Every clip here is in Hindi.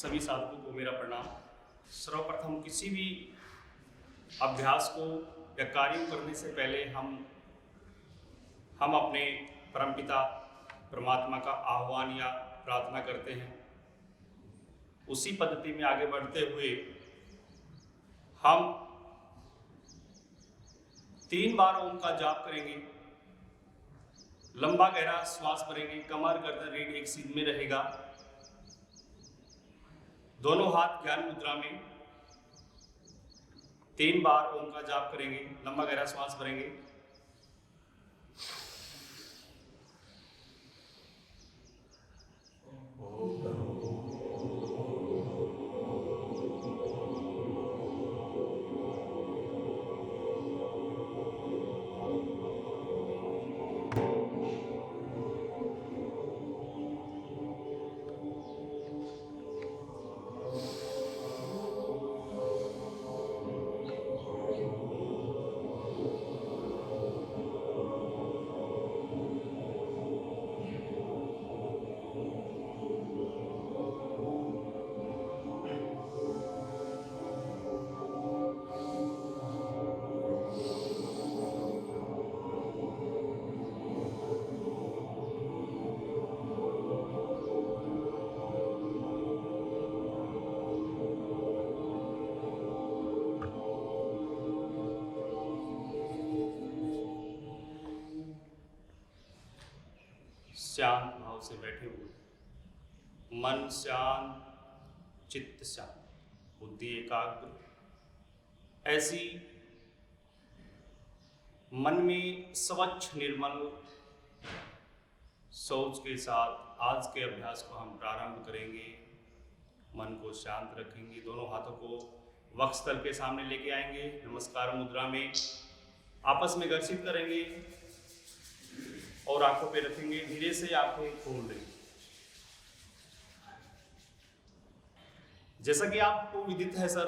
सभी साधकों को मेरा प्रणाम। सर्वप्रथम किसी भी अभ्यास को या कार्य करने से पहले हम अपने परमपिता परमात्मा का आह्वान या प्रार्थना करते हैं। उसी पद्धति में आगे बढ़ते हुए हम 3 बार ओम का जाप करेंगे। लंबा गहरा श्वास भरेंगे, कमर गर्दन रीढ़ एक सीध में रहेगा। दोनों हाथ ज्ञान मुद्रा में 3 बार ओम का जाप करेंगे, लंबा गहरा श्वास भरेंगे। शांत भाव से बैठे हुए, मन शांत, चित्त शांत, बुद्धि एकाग्र। ऐसी मन में स्वच्छ निर्मल सोच के साथ आज के अभ्यास को हम प्रारंभ करेंगे। मन को शांत रखेंगे, दोनों हाथों को वक्षस्थल के सामने लेके आएंगे, नमस्कार मुद्रा में आपस में घर्षित करेंगे और आंखों पे रखेंगे। धीरे से आंखें खोल देंगे। जैसा कि आपको विदित है सर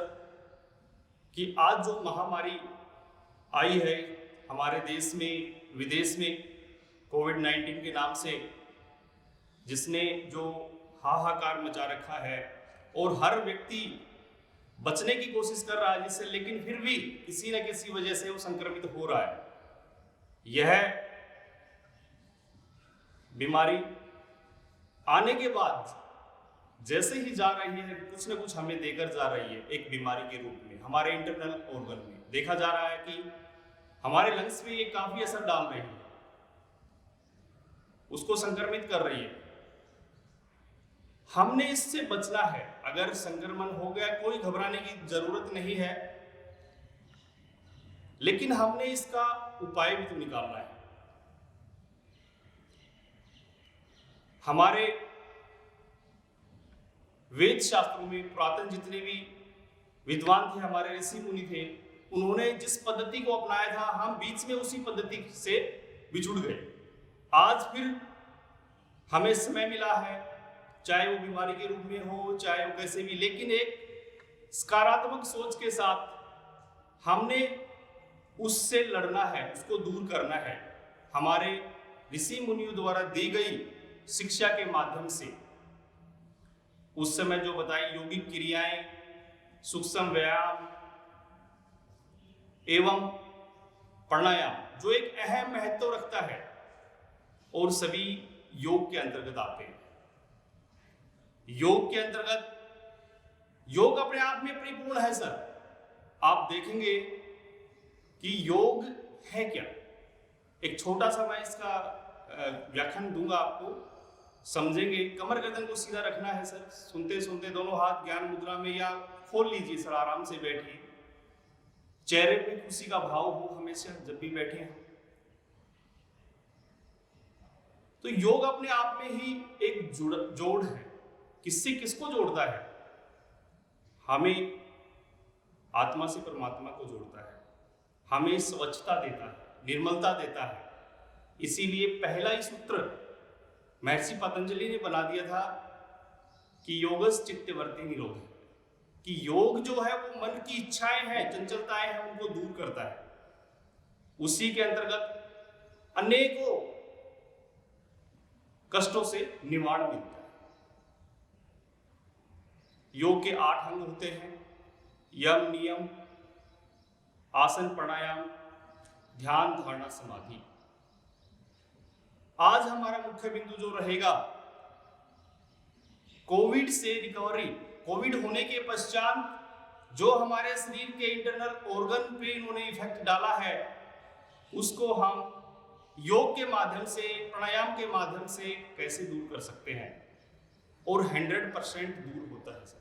कि आज जो महामारी आई है हमारे देश में विदेश में कोविड-19 के नाम से, जिसने जो हाहाकार मचा रखा है और हर व्यक्ति बचने की कोशिश कर रहा है जिससे, लेकिन फिर भी किसी न किसी वजह से वो संक्रमित हो रहा है। यह बीमारी आने के बाद जैसे ही जा रही है कुछ न कुछ हमें देकर जा रही है। एक बीमारी के रूप में हमारे इंटरनल ऑर्गन में देखा जा रहा है कि हमारे लंग्स पे ये काफी असर डाल रही है, उसको संक्रमित कर रही है। हमने इससे बचना है। अगर संक्रमण हो गया कोई घबराने की जरूरत नहीं है, लेकिन हमने इसका उपाय भी तो निकालना है। हमारे वेद शास्त्रों में पुरातन जितने भी विद्वान थे, हमारे ऋषि मुनि थे, उन्होंने जिस पद्धति को अपनाया था हम बीच में उसी पद्धति से बिछुड़ गए। आज फिर हमें समय मिला है, चाहे वो बीमारी के रूप में हो चाहे वो कैसे भी, लेकिन एक सकारात्मक सोच के साथ हमने उससे लड़ना है, उसको दूर करना है। हमारे ऋषि मुनियों द्वारा दी गई शिक्षा के माध्यम से उस समय जो बताई योगिक क्रियाएं, सूक्ष्म व्यायाम एवं प्राणायाम, जो एक अहम महत्व रखता है और सभी योग के अंतर्गत आते हैं। योग के अंतर्गत योग अपने आप में परिपूर्ण है सर। आप देखेंगे कि योग है क्या। एक छोटा सा मैं इसका व्याख्यान दूंगा, आपको समझेंगे। कमर गर्दन को सीधा रखना है सर। सुनते सुनते दोनों हाथ ज्ञान मुद्रा में या खोल लीजिए सर, आराम से बैठिए। चेहरे पे खुशी का भाव हो हमेशा जब भी बैठे हैं। तो योग अपने आप में ही एक जोड़ है। किससे किसको जोड़ता है? हमें आत्मा से परमात्मा को जोड़ता है, हमें स्वच्छता देता है, निर्मलता देता है। इसीलिए पहला ही सूत्र महर्षि पतंजलि ने बना दिया था कि योगस चित्तवृत्ति निरोध, कि योग जो है वो मन की इच्छाएं हैं, चंचलताएं हैं, उनको दूर करता है। उसी के अंतर्गत अनेकों कष्टों से निवारण मिलता है। योग के 8 अंग होते हैं: यम, नियम, आसन, प्राणायाम, ध्यान, धारणा, समाधि। आज हमारा मुख्य बिंदु जो रहेगा कोविड से रिकवरी। कोविड होने के पश्चात जो हमारे शरीर के इंटरनल ऑर्गन पे इन्होंने इफेक्ट डाला है, उसको हम योग के माध्यम से, प्राणायाम के माध्यम से कैसे दूर कर सकते हैं। और 100% दूर होता है सर।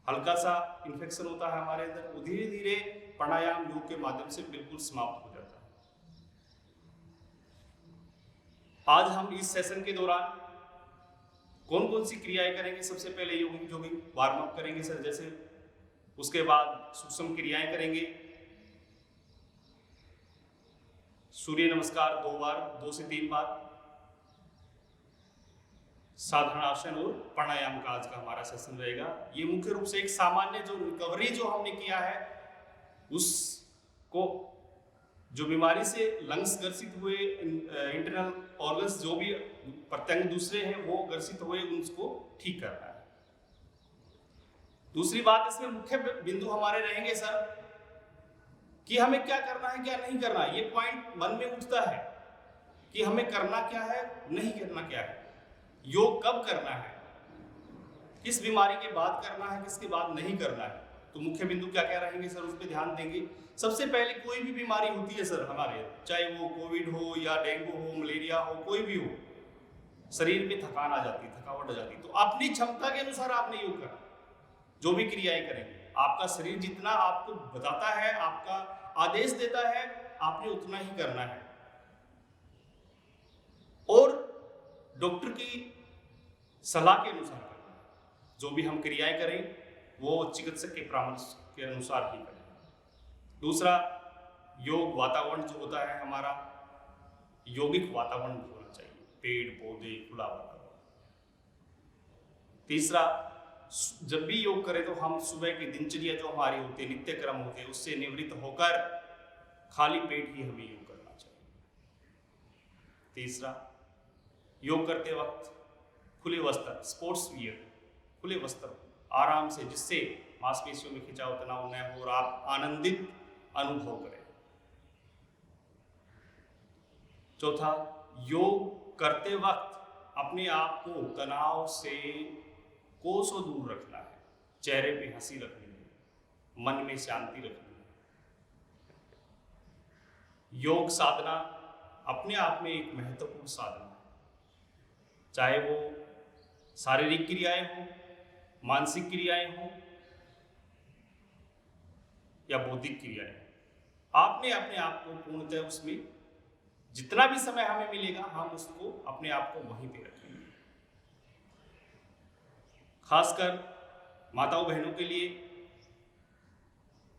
हल्का सा इन्फेक्शन होता है हमारे अंदर, वो धीरे धीरे प्राणायाम, योग के माध्यम से बिल्कुल समाप्त हो जाता है। आज हम इस सेशन के दौरान कौन कौन सी क्रियाएं करेंगे? सबसे पहले योगिक वार्म अप करेंगे सर, जैसे उसके बाद सूक्ष्म क्रियाएं करेंगे। सूर्य नमस्कार 2 बार, 2 से 3 बार, साधारण आसन और प्राणायाम का आज का हमारा सेशन रहेगा। ये मुख्य रूप से एक सामान्य जो रिकवरी जो हमने किया है, उसको जो बीमारी से लंग्स ग्रसित हुए, इंटरनल ऑर्गन्स जो भी प्रत्यंग दूसरे हैं वो ग्रसित हुए, उनको ठीक करना है। दूसरी बात, इसमें मुख्य बिंदु हमारे रहेंगे सर कि हमें क्या करना है, क्या नहीं करना है। ये पॉइंट मन में उठता है कि हमें करना क्या है, नहीं करना क्या है, योग कब करना है, किस बीमारी के बाद करना है, किसके बाद नहीं करना है। तो मुख्य बिंदु क्या क्या रहेंगे सर, उस पर ध्यान देंगे। सबसे पहले कोई भी बीमारी होती है सर हमारे, चाहे वो कोविड हो या डेंगू हो, मलेरिया हो, कोई भी हो, शरीर में थकान आ जाती है, थकावट आ जाती है। तो अपनी क्षमता के अनुसार आपने योग करना। जो भी क्रियाएं करेंगे, आपका शरीर जितना आपको बताता है, आपका आदेश देता है, आपने उतना ही करना है। और डॉक्टर की सलाह के अनुसार करना है। जो भी हम क्रियाएं करें वो चिकित्सक के परामर्श के अनुसार ही करें। दूसरा, योग वातावरण जो होता है हमारा, यौगिक वातावरण होना चाहिए, पेड़ पौधे, खुला वातावरण। तीसरा, जब भी योग करें तो हम सुबह की दिनचर्या जो हमारी होती है, नित्य क्रम होते हैं, उससे निवृत्त होकर खाली पेट ही हमें योग करना चाहिए। तीसरा, योग करते वक्त खुले वस्त्र, स्पोर्ट्स वियर, खुले वस्त्र आराम से, जिससे मांसपेशियों में खिंचाव, तनाव न हो और आप आनंदित अनुभव करें। चौथा, योग करते वक्त अपने आप को तनाव से कोसों दूर रखना है। चेहरे पे हंसी रखनी है, मन में शांति रखनी है। योग साधना अपने आप में एक महत्वपूर्ण साधना है, चाहे वो शारीरिक क्रियाएं हो, मानसिक क्रियाएं हो या बौद्धिक क्रियाएं। आपने अपने आप को पूर्णतः उसमें जितना भी समय हमें मिलेगा, हम उसको अपने आप को वहीं पे रखेंगे। खासकर माताओं बहनों के लिए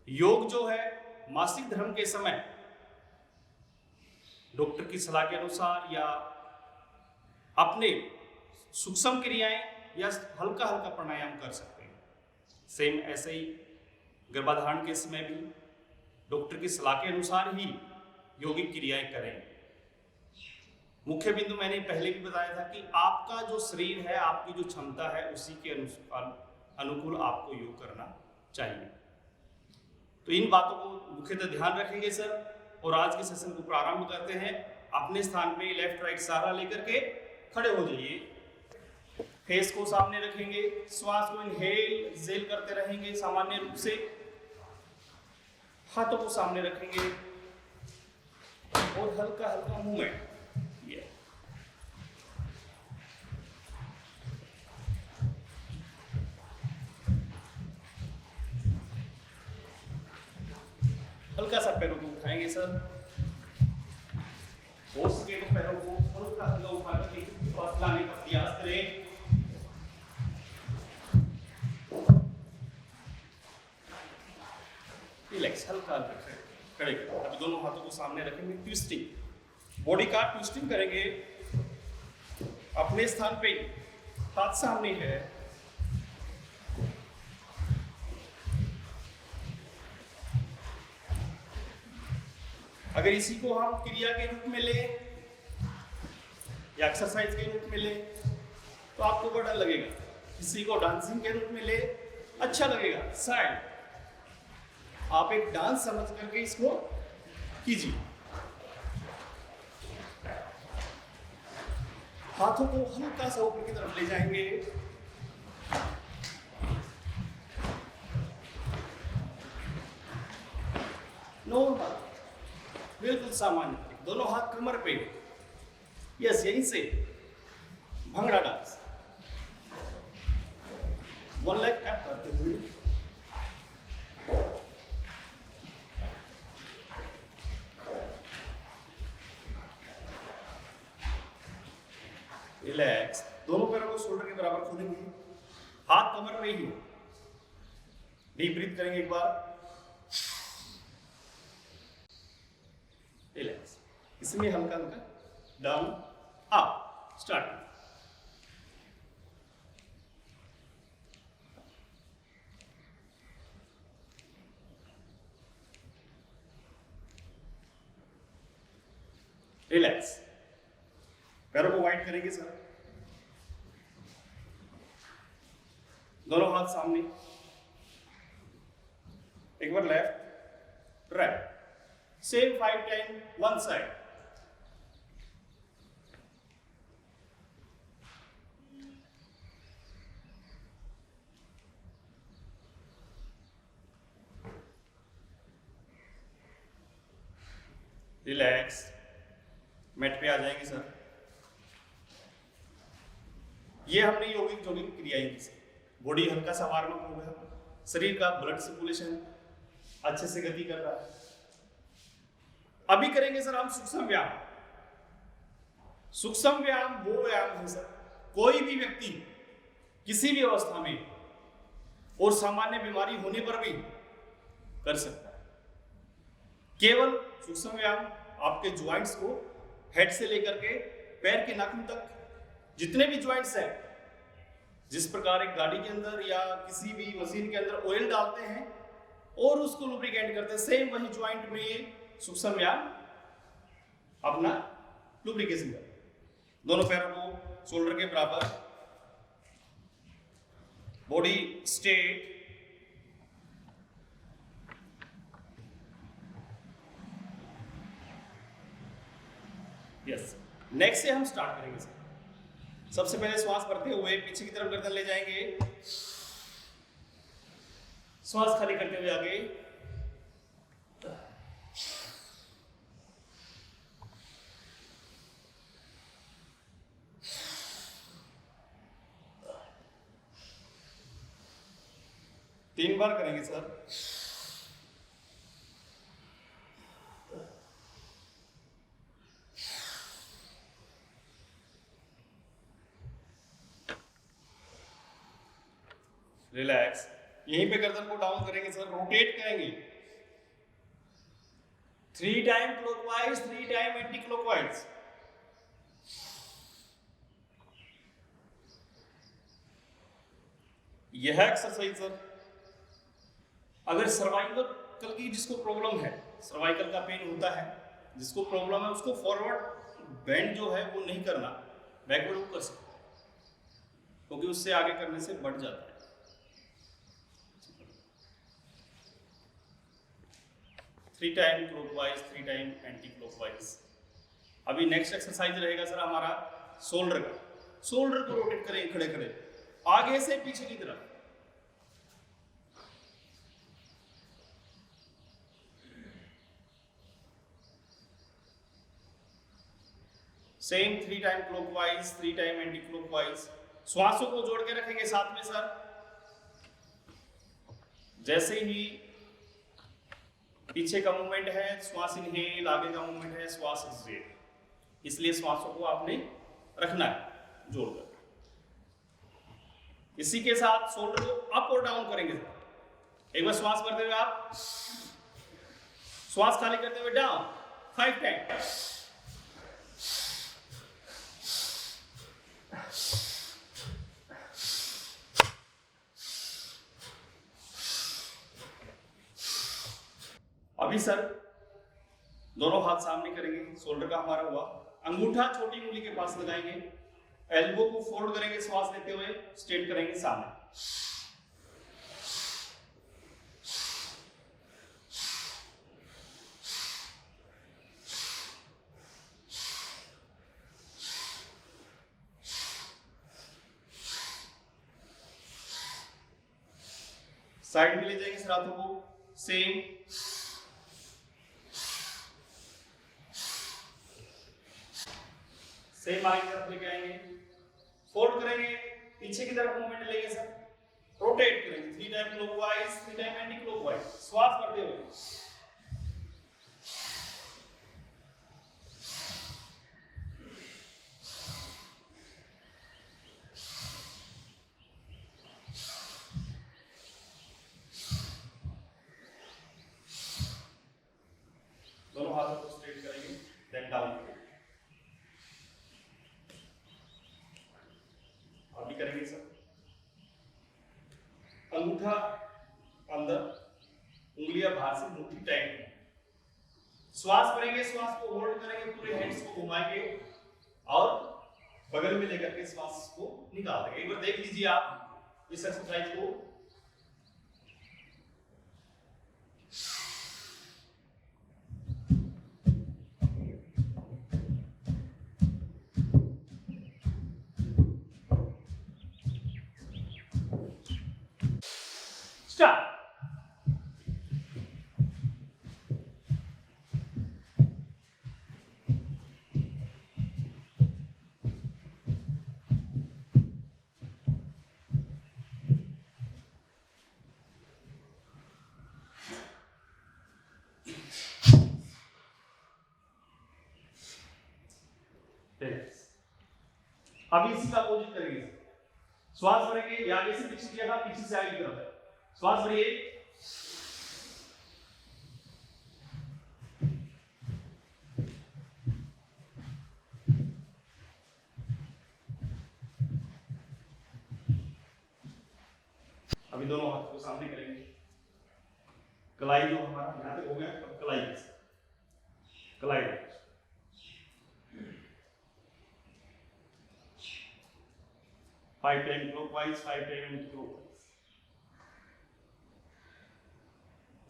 योग जो है, मासिक धर्म के समय डॉक्टर की सलाह के अनुसार या अपने सूक्ष्म क्रियाएं या हल्का हल्का प्राणायाम कर सकते हैं। सेम ऐसे ही गर्भाधारण के समय भी डॉक्टर की सलाह के अनुसार ही योगिक क्रियाएं करें। मुख्य बिंदु मैंने पहले भी बताया था कि आपका जो शरीर है, आपकी जो क्षमता है, उसी के अनुकूल आपको योग करना चाहिए। तो इन बातों को मुख्यतः ध्यान रखेंगे सर। और आज के सेशन को प्रारंभ करते हैं। अपने स्थान पे लेफ्ट राइट सहारा लेकर के खड़े हो जाइए। फेस को सामने रखेंगे, श्वास को इनहेल एक्सहेल करते रहेंगे सामान्य रूप से। हाथों को सामने रखेंगे और हल्का हल्का मूवमेंट। हल्का सा पैरों को उठाएंगे सर, हो सके तो पैरों को हल्का हल्का उठा करके श्वास लाने का प्रयास करें। रिलैक्स, हल्का हल्का खड़े। अभी दोनों हाथों को सामने रखेंगे, ट्विस्टिंग, बॉडी का ट्विस्टिंग करेंगे। अपने स्थान पे हाथ सामने है, अगर इसी को हम क्रिया के रूप में ले या एक्सरसाइज के रूप में ले तो आपको बड़ा लगेगा। इसी को डांसिंग के रूप में ले अच्छा लगेगा। साइड, आप एक डांस समझ करके इसको कीजिए। हाथों को हल्का सा ऊपर की तरफ ले जाएंगे। नॉर्मल, बिल्कुल सामान्य, दोनों हाथ कमर पे। यस, यहीं से bhangra dance. One leg tap करते हुए रिलैक्स, दोनों पैरों को शोल्डर के बराबर खोलेंगे, हाथ कमर में ही। डीप ब्रीथ करेंगे एक बार। रिलैक्स, इसमें हल्का हल्का डाउन अप स्टार्ट। रिलैक्स, पैरों को वाइड करेंगे सर, दोनों हाथ सामने। एक बार left right, same 5 time one side. Relax, mat पे आ जाएंगे सर। ये हमने योगिक जॉगिंग क्रियाएं की, बॉडी हल्का सा वार्म अप हो गया, शरीर का ब्लड सर्कुलेशन अच्छे से गति कर रहा है। अभी करेंगे सर हम सूक्ष्म व्यायाम। सूक्ष्म व्यायाम वो व्यायाम है सर, कोई भी व्यक्ति किसी भी अवस्था में और सामान्य बीमारी होने पर भी कर सकता है। केवल सूक्ष्म व्यायाम आपके ज्वाइंट्स को हेड से लेकर के पैर के नाखून तक जितने भी ज्वाइंट्स हैं, जिस प्रकार एक गाड़ी के अंदर या किसी भी मशीन के अंदर ऑयल डालते हैं और उसको लुब्रिकेट करते हैं, सेम वही ज्वाइंट में सूक्ष्म व्यायाम अपना लुब्रिकेशन करते हैं। दोनों पैरों को शोल्डर के बराबर, बॉडी स्ट्रेट। यस, नेक्स्ट से हम स्टार्ट करेंगे सर। सबसे पहले श्वास भरते हुए पीछे की तरफ गर्दन ले जाएंगे, श्वास खाली करते हुए आगे। तीन बार करेंगे सर। रिलैक्स, यहीं पे गर्दन को डाउन करेंगे सर, रोटेट करेंगे 3 time clockwise, 3 time anti clockwise. यह एक्सरसाइज सर, अगर सर्वाइकल की जिसको प्रॉब्लम है, सर्वाइकल का पेन होता है, जिसको प्रॉब्लम है, उसको फॉरवर्ड बेंड जो है वो नहीं करना, बैकवर्ड वो कर सकता है, क्योंकि उससे आगे करने से बढ़ जाता है। 3 time clockwise, 3 time anti clockwise. अभी नेक्स्ट एक्सरसाइज रहेगा सर हमारा शोल्डर का। शोल्डर को रोटेट करें खड़े खड़े, आगे से पीछे की तरफ। Same 3 time clockwise, 3 time anti clockwise. श्वासों को जोड़ के रखेंगे साथ में सर। जैसे ही पीछे का मूवमेंट है श्वास इनहेल, आगे का मूवमेंट है श्वास एक्सहेल, इसलिए श्वासों को आपने रखना है जोड़कर। इसी के साथ शोल्डर को अप और डाउन करेंगे। एक बार श्वास भरते हुए आप, श्वास खाली करते हुए डाउन 5 टाइम। अभी सर दोनों हाथ सामने करेंगे, शोल्डर का हमारा हुआ, अंगूठा छोटी उंगली के पास लगाएंगे, एल्बो को फोल्ड करेंगे, श्वास लेते हुए स्ट्रेट करेंगे सामने। साइड में ले जाएंगे सर हाथों को, सेम आगे की तरफ लेके आएंगे, फोल्ड करेंगे, पीछे की तरफ मूवमेंट लेंगे सर, रोटेट करेंगे 3 time clockwise, 3 time anti clockwise, श्वास करते हुए। दोनों हाथों को स्ट्रेट करेंगे, देन डाउन अभी करेंगे सर। अंगूठा अंदर, उंगलियां बाहर से, मुट्ठी टाइट। श्वास भरेंगे, श्वास को होल्ड करेंगे, पूरे हैंड्स को घुमाएंगे और बगल में लेकर के श्वास को निकाल देंगे। एक बार देख लीजिए आप इस एक्सरसाइज को। स्टार्ट। अभी इसी का अपोजिट करेंगे। श्वास भरेंगे, ये आगे से पीछे किया था, पीछे से आगे की तरफ है। श्वास भरिए, अभी दोनों हाथ को सामने करेंगे। कलाई जो हमारा यहां तक हो गया, अब कलाई कलाई 5 time clockwise, 5 time anti clockwise.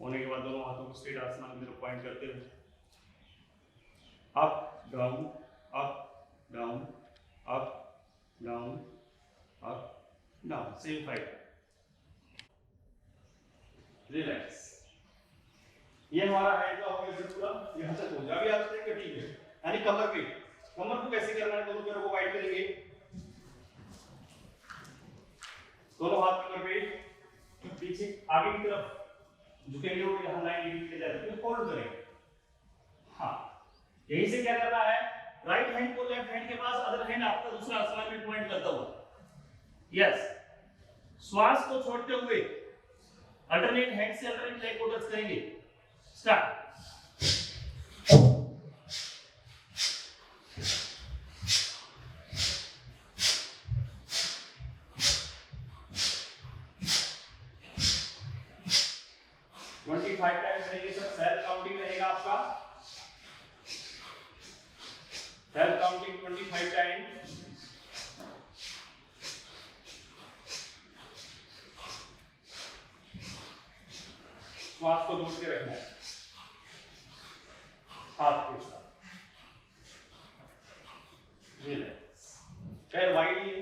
होने के बाद दोनों हाथों को स्ट्रेट आसमान की तरफ पॉइंट करते हुए up down up down up down up down, same 5। Relax. ये हमारा हैंड का हो गया पूरा, यहां तक हो जाए। अभी आप देखें ठीक है, यानी कमर पे, कमर को कैसे करना है, दोनों पैरों को वाइड करेंगे, दोनों हाथ कमर पे, पीछे आगे की तरफ झुकेंगे और यहां लाइन लेके जाएंगे, फोल्ड करेंगे। हाँ, यहीं से क्या करना है, राइट हैंड को लेफ्ट हैंड के पास, अदर हैंड आपका दूसरा आसमान में पॉइंट करता हुआ। यस, श्वास को छोड़ते हुए अल्टरनेट हैंड से अल्टरनेट लेग को टच करेंगे। स्टार्ट। सेल्फ काउंटिंग रहेगा आपका, सेल्फ काउंटिंग 25 टाइम। श्वास को जोड़ के रखना है हाथ के साथ। पैर वाइड है,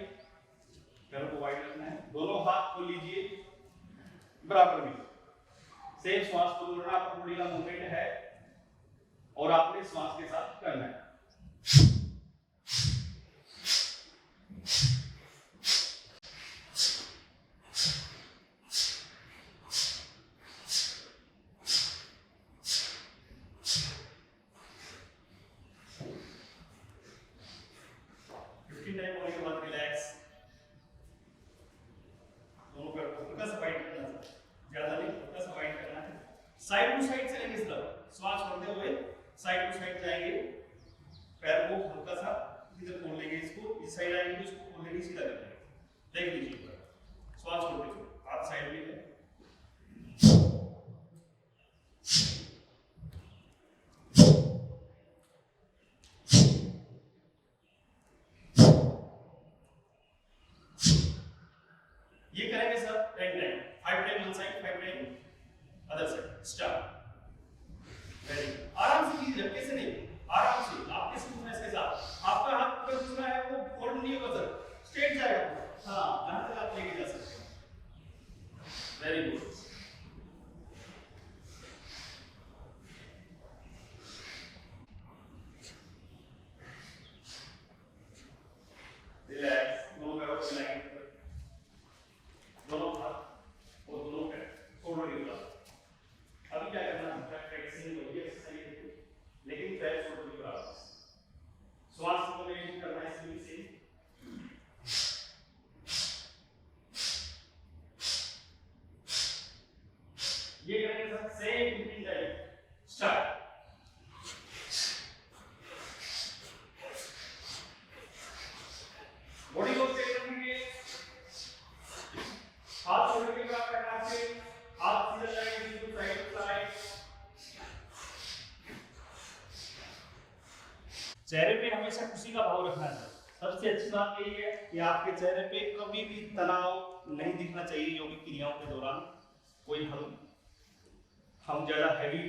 पैरों को वाइड रखना है, दोनों हाथ को लीजिए बराबर में, सेम श्वास को जोड़ना। आपका बॉडी का मूवमेंट है और आपने श्वास के साथ करना है। टाइम होने के बाद रिलैक्स, दोनों पैर को हल्का सा वाइड करना है, ज्यादा नहीं, हल्का सा वाइड करना है। साइड टू साइड चलेंगे, इस तरफ श्वास छोड़ते हुए साइड टू साइड जाएंगे, पैर को हल्का सा इधर खोल लेंगे, इसको इस साइड आएंगे, इसको खोल लेंगे, सीधा कर लेंगे। देख लीजिए, श्वास छोड़ते हुए हाथ साइड में है। ये करेंगे sir 10 time, 5 time one side, 5 time other side. Start. Very आराम से कीजिए, कैसे नहीं, आराम से, आपके स्मूथनेस के साथ। आपका हाथ ऊपर घुसना है, वो फोल्ड नहीं होगा सर, स्ट्रेट जाएगा। हाँ, जहां तक आप लेके जा सकते हैं। Very good. Same 15 time start. Body को स्ट्रेट रखेंगे, हाथ शोल्डर के बराबर रखना है, हाथ सीधा जाएंगे बिल्कुल साइड टू साइड। चेहरे पे हमेशा खुशी का भाव रखना है। सबसे अच्छी बात यही है कि आपके चेहरे पे कभी भी तनाव नहीं दिखना चाहिए योगिक क्रियाओं के दौरान। कोई हम ज्यादा हैवी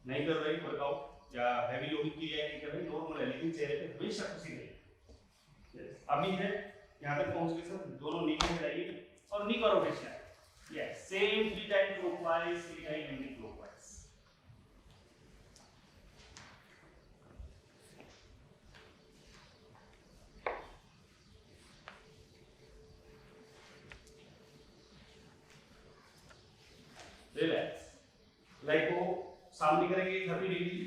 नहीं कर रहे वर्कआउट या हैवी योगिक क्रिया नहीं कर रहे, नॉर्मल है, लेकिन चेहरे पे हमेशा खुशी रहे। अभी है यहाँ तक पहुंच गए सर, दोनों नी में जाइए और नी का rotation. Yes, same 3 time clockwise, 3 time anti clockwise. Relax, like वो सामने करेंगे 30 डिग्री,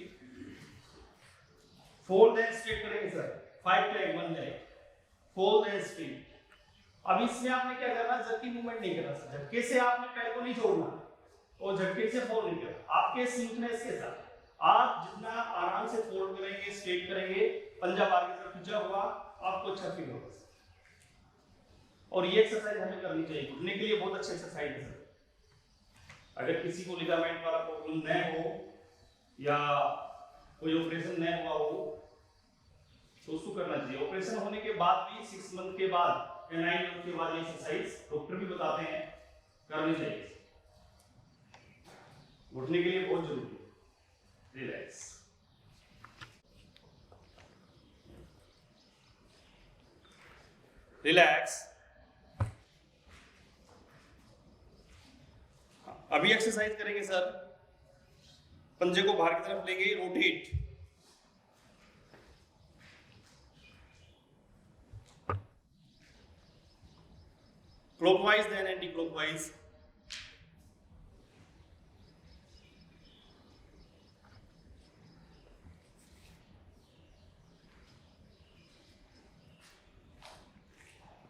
फोल्ड एंड स्ट्रेट करेंगे sir 5 time 1 leg, fold and straight. अब इसमें आपने क्या करना, जबकि मूवमेंट नहीं करना सर, झटके से आपने पैर को नहीं छोड़ना और झटके से फोल्ड नहीं करना। आपके स्मूथनेस के साथ आप जितना आराम से फोल्ड करेंगे, स्ट्रेट करेंगे, पंजा बाहर की तरफ खींचा हुआ, आपको अच्छा फील होगा। और ये एक्सरसाइज हमें करनी चाहिए, घुटने के लिए बहुत अच्छी एक्सरसाइज है सर। अगर किसी को लिगामेंट वाला प्रॉब्लम न हो या कोई ऑपरेशन न हुआ हो तो उसको करना चाहिए। ऑपरेशन होने के बाद भी 6 मंथ के बाद या 9 मंथ के बाद ये एक्सरसाइज डॉक्टर भी बताते हैं करनी चाहिए, घुटने के लिए बहुत जरूरी है। Relax, relax. अभी एक्सरसाइज करेंगे सर, पंजे को बाहर की तरफ लेंगे, rotate, clockwise then anti clockwise.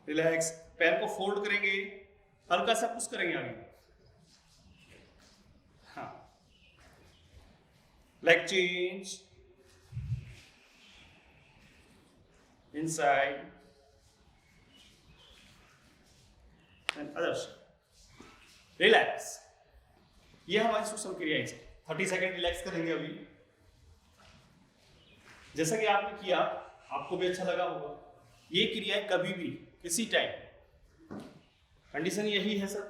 Relax, पैर को फोल्ड करेंगे, हल्का सा पुश करेंगे आगे, हाँ, leg change, inside and other side. Relax, ये हमारी सूक्ष्म क्रियाएं हैं। 30 सेकंड रिलैक्स करेंगे अभी। जैसा कि आपने किया, आपको भी अच्छा लगा होगा। ये क्रियाएं कभी भी किसी टाइम, कंडीशन यही है सर,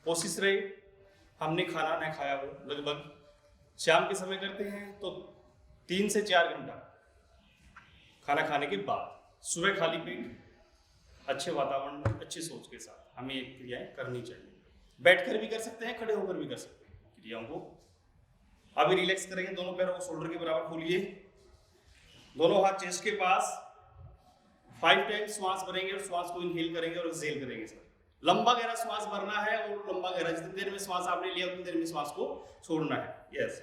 कोशिश रहे हमने खाना न खाया हो, लगभग शाम के समय करते हैं तो 3 से 4 घंटा खाना खाने के बाद, सुबह खाली पेट अच्छे वातावरण में अच्छी सोच के साथ हमें ये क्रियाएं करनी चाहिए। बैठकर भी कर सकते हैं, खड़े होकर भी कर सकते हैं क्रियाओं को। अभी रिलैक्स करेंगे, दोनों पैरों को शोल्डर के बराबर खोलिए, दोनों हाथ चेस्ट के पास, 5 टाइम श्वास भरेंगे और श्वास को इनहेल करेंगे और एक्सहेल करेंगे सर। लंबा गहरा श्वास भरना है और लंबा गहरा, जितनी देर में श्वास आपने लिया उतनी देर में श्वास को छोड़ना है। यस,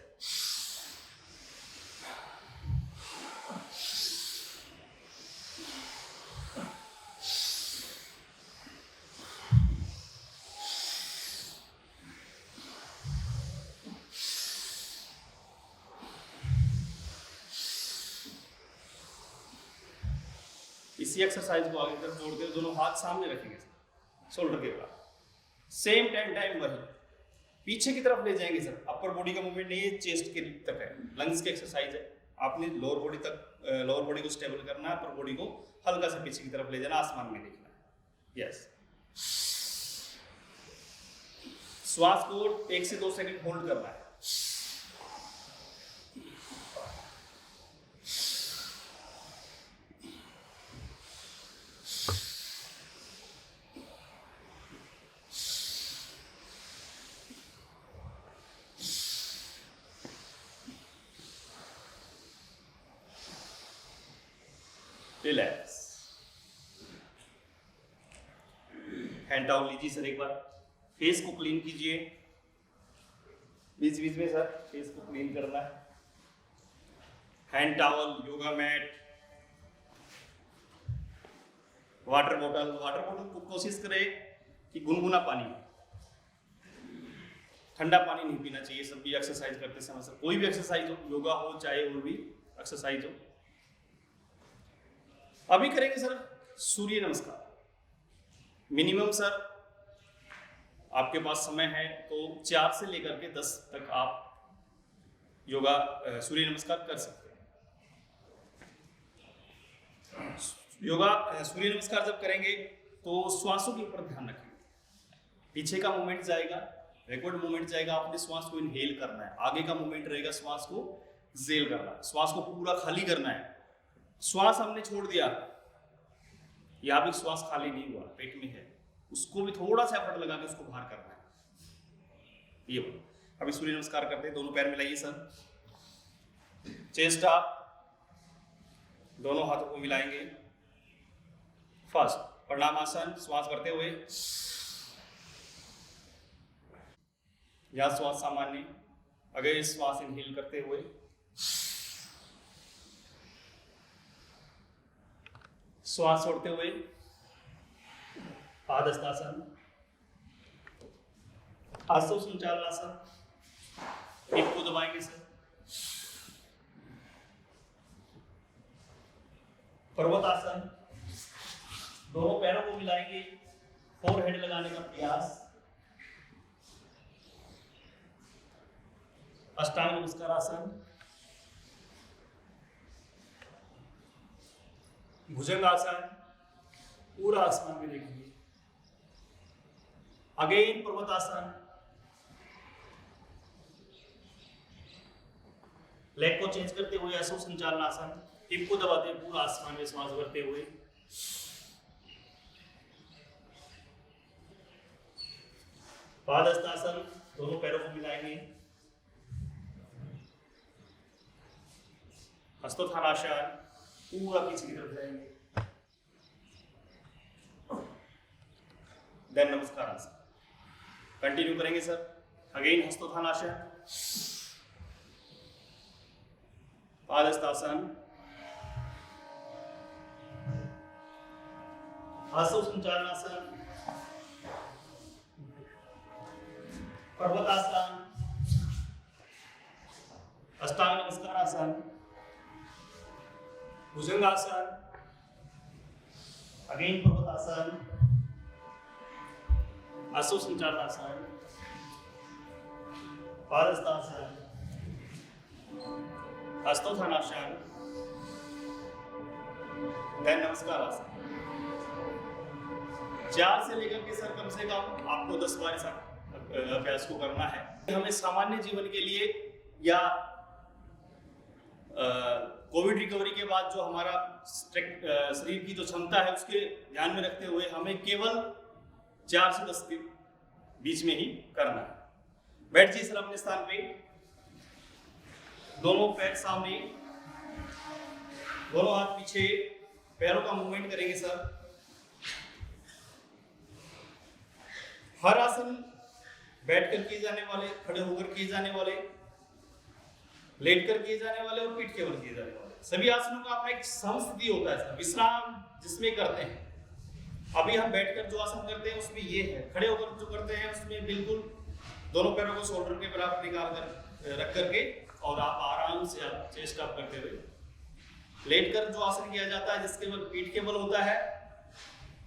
इसी एक्सरसाइज को आगे तरफ जोड़ते दोनों हाथ सामने रखेंगे शोल्डर के बराबर, सेम 10 टाइम वही पीछे की तरफ ले जाएंगे सर। अपर बॉडी का मूवमेंट नहीं है, चेस्ट के तक है, लंग्स की एक्सरसाइज है। आपने लोअर बॉडी तक, लोअर बॉडी को स्टेबल करना है, अपर बॉडी को हल्का सा पीछे की तरफ ले जाना, आसमान में देखना है। यस, श्वास को 1 से 2 सेकंड होल्ड करना है। रिलैक्स, हैंड टाउल लीजिए सर, एक बार फेस को क्लीन कीजिए, बीच बीच में सर फेस को क्लीन करना है। Hand towel, yoga mat, water बोतल को कोशिश करें कि गुनगुना पानी, ठंडा पानी नहीं पीना चाहिए सब भी एक्सरसाइज करते समय सर, कोई भी एक्सरसाइज हो, योगा हो चाहे और भी एक्सरसाइज हो। अभी करेंगे सर सूर्य नमस्कार। मिनिमम सर आपके पास समय है तो 4 से लेकर के 10 तक आप योगा सूर्य नमस्कार कर सकते हैं। योगा सूर्य नमस्कार जब करेंगे तो श्वासों के ऊपर ध्यान रखेंगे। पीछे का मूवमेंट जाएगा, बैकवर्ड मूवमेंट जाएगा, आपने श्वास को इनहेल करना है। आगे का मूवमेंट रहेगा, श्वास को एक्सहेल करना है, श्वास को पूरा खाली करना है। श्वास हमने छोड़ दिया, यहाँ भी श्वास खाली नहीं हुआ, पेट में है, उसको भी थोड़ा सा एफर्ट लगा के उसको बाहर करना है। ये बोलो। अभी सूर्य नमस्कार करते हैं, दोनों पैर मिलाइए सर, चेस्ट अप, दोनों हाथों को मिलाएंगे। फर्स्ट प्रणामासन, श्वास भरते हुए, यह श्वास सामान्य, अगर श्वास इनहेल करते हुए, श्वास छोड़ते हुए, पादहस्तासन, आसो संचालनासन, हिप को दबाएंगे सर, पर्वतासन, दोनों पैरों को मिलाएंगे, फोरहेड लगाने का प्रयास, अष्टांग नमस्कार आसन, भुजंगासन, पूरा आसमान में देखिए, अगेन पर्वतासन, लेग को चेंज करते हुए असो संचालनासन, हिप को दबाते हुए पूरा आसमान में श्वास भरते हुए, पादहस्तासन, दोनों पैरों को मिलाएंगे, हस्तोत्थानासन, पूरा पीछे की तरफ जाएंगे, देन नमस्कार आसन। कंटिन्यू करेंगे सर, अगेन हस्तोत्थानासन, पादहस्तासन, आसो संचालनासन, पर्वतासन, अष्टांग नमस्कार आसन, भुजंगासन, अगेन पर्वतासन, आसो संचालनासन, पादहस्तासन, हस्तोत्थानासन, देन नमस्कार आसन। 4 से लेकर के सर कम से कम आपको 10 बार इस अभ्यास को करना है। हमें सामान्य जीवन के लिए या कोविड रिकवरी के बाद जो हमारा शरीर की जो क्षमता है उसके ध्यान में रखते हुए हमें केवल 4 से 10 के बीच में ही करना है। बैठ जाइए सर अपने स्थान पे, दोनों पैर सामने, दोनों हाथ पीछे, पैरों का मूवमेंट करेंगे सर। हर आसन बैठकर किए जाने वाले, खड़े होकर किए जाने वाले, लेटकर किए जाने वाले और पीठ के बल किए जाने वाले, सभी आसनों का अपना एक समस्थिति होता है सर, विश्राम जिसमें करते हैं। अभी हम बैठकर जो आसन करते हैं उसमें ये है, खड़े होकर जो करते हैं उसमें बिल्कुल दोनों पैरों को शोल्डर के बराबर निकाल कर रख करके और आप आराम से आप चेस्ट अप करते हुए, लेटकर जो आसन किया जाता है जिसके बल पीठ के बल होता है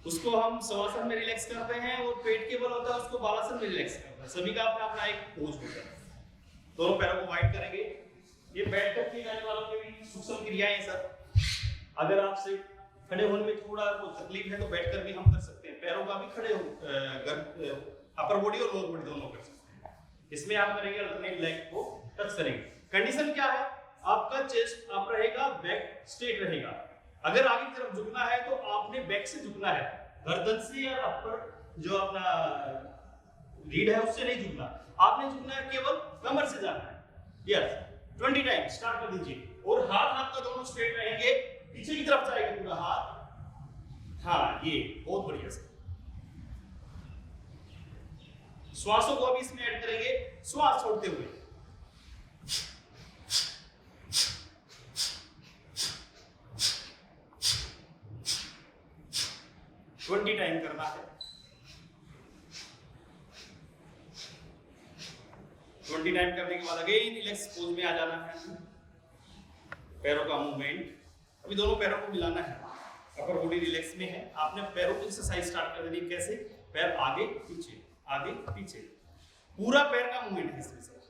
उसको हम शवासन में रिलैक्स करते हैं, और पेट के बल होता है उसको बालासन में रिलैक्स करते हैं। सभी का अपना अपना एक पोज होता है। दोनों पैरों को वाइड करेंगे। ये बैठकर किए जाने वालों के भी सूक्ष्म क्रियाएं हैं सर। अगर आपसे खड़े होने में थोड़ा कोई तकलीफ है तो बैठकर भी हम कर सकते हैं। पैरों का भी खड़े हो, अपर बॉडी और लोअर बॉडी दोनों कर सकते हैं। इसमें आप करेंगे अल्टरनेट लेग को टच करेंगे। कंडीशन क्या है, आपका चेस्ट अप रहेगा, बैक स्ट्रेट रहेगा। अगर आगे की तरफ झुकना है तो आपने बैक से झुकना है, गर्दन से या अपर जो अपना रीढ़ है उससे नहीं झुकना। आपने झुकना है केवल कमर से जाना है। यस, 20 टाइम स्टार्ट कर दीजिए। और हाथ आपका दोनों स्ट्रेट रहेंगे, पीछे की तरफ जाएगा पूरा हाथ। हाँ, ये बहुत बढ़िया से। श्वासों को अभी इसमें ऐड करेंगे, श्वास छोड़ते हुए। ट्वेंटी टाइम करना है। 20 टाइम करने के बाद अगेन रिलैक्स पोज में आ जाना है। पैरों का मूवमेंट, अभी दोनों पैरों को मिलाना है। अपर बॉडी रिलैक्स में है, आपने पैरों की एक्सरसाइज स्टार्ट कर देनी। कैसे? पैर आगे पीछे, पूरा पैर का मूवमेंट है इसमें सर,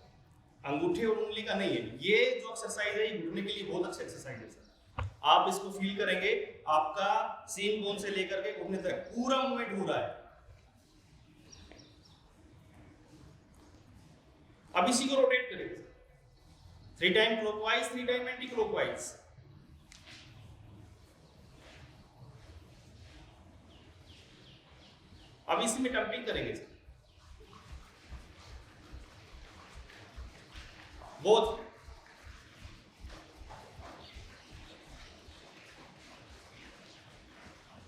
अंगूठे और उंगली का नहीं है। ये जो एक्सरसाइज है ये घुटने के लिए बहुत अच्छा एक्सरसाइज है सर। आप इसको फील करेंगे, आपका सीन बोन से लेकर के घुटने तक पूरा मूवमेंट हो रहा है। अब इसी को रोटेट करेंगे 3 time clockwise, 3 time anti clockwise. अब इसी में डंपिंग करेंगे बोथ।